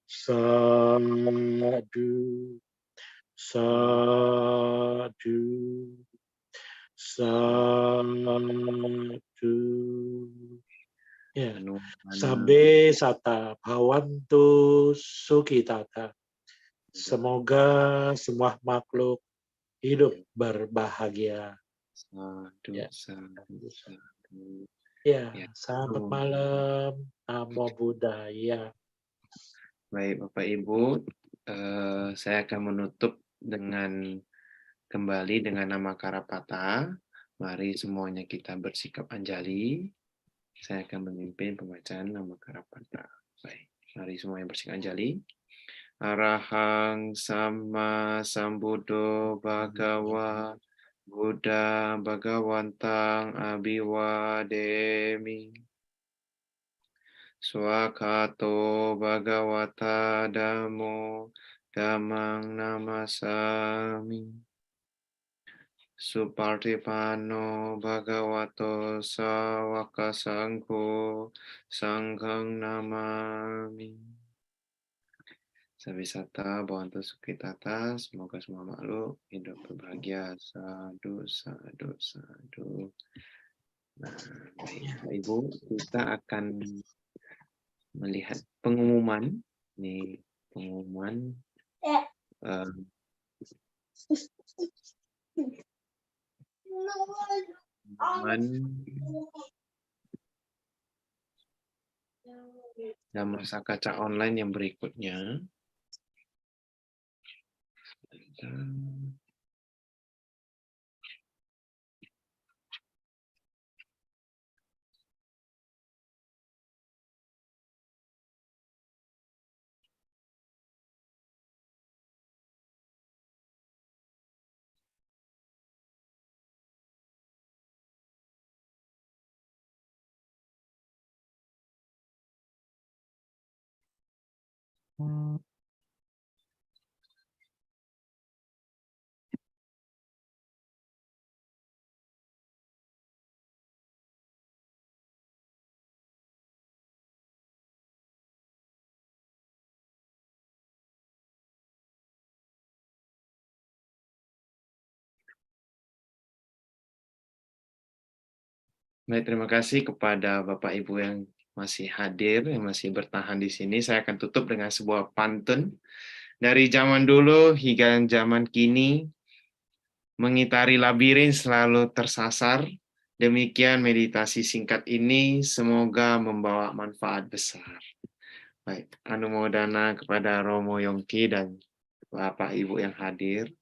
sadu sadu sadu ya sabe sata bhawantu sukitata. Semoga semua makhluk hidup berbahagia. Sadu, sadu, sadu. Ya, selamat malam. Namo Buddhaya. Baik, Bapak Ibu, saya akan menutup dengan kembali dengan nama Karapata. Mari semuanya kita bersikap anjali. Saya akan memimpin pembacaan nama Karapata. Baik, mari semuanya bersikap anjali. Arahang Sama Sambuddho Bhagawa Buddha Bhagawantang Abhiwademi. Swakato Bhagavata Dhammo Dhammang Namasami. Supartipano Bhagavato Sawaka Sangho Sanghang Namami. Sabisata Bhavantu Sukhitata. Semoga semua makhluk hidup berbahagia. Sadu, sadu, sadu. Nah, baik, Ibu, kita akan melihat pengumuman. Ini pengumuman dan masa kaca online yang berikutnya. Baik, terima kasih kepada Bapak Ibu yang masih hadir, yang masih bertahan di sini. Saya akan tutup dengan sebuah pantun. Dari zaman dulu hingga zaman kini, mengitari labirin selalu tersasar. Demikian meditasi singkat ini, semoga membawa manfaat besar. Baik, anumodana kepada Romo Yongki dan Bapak Ibu yang hadir.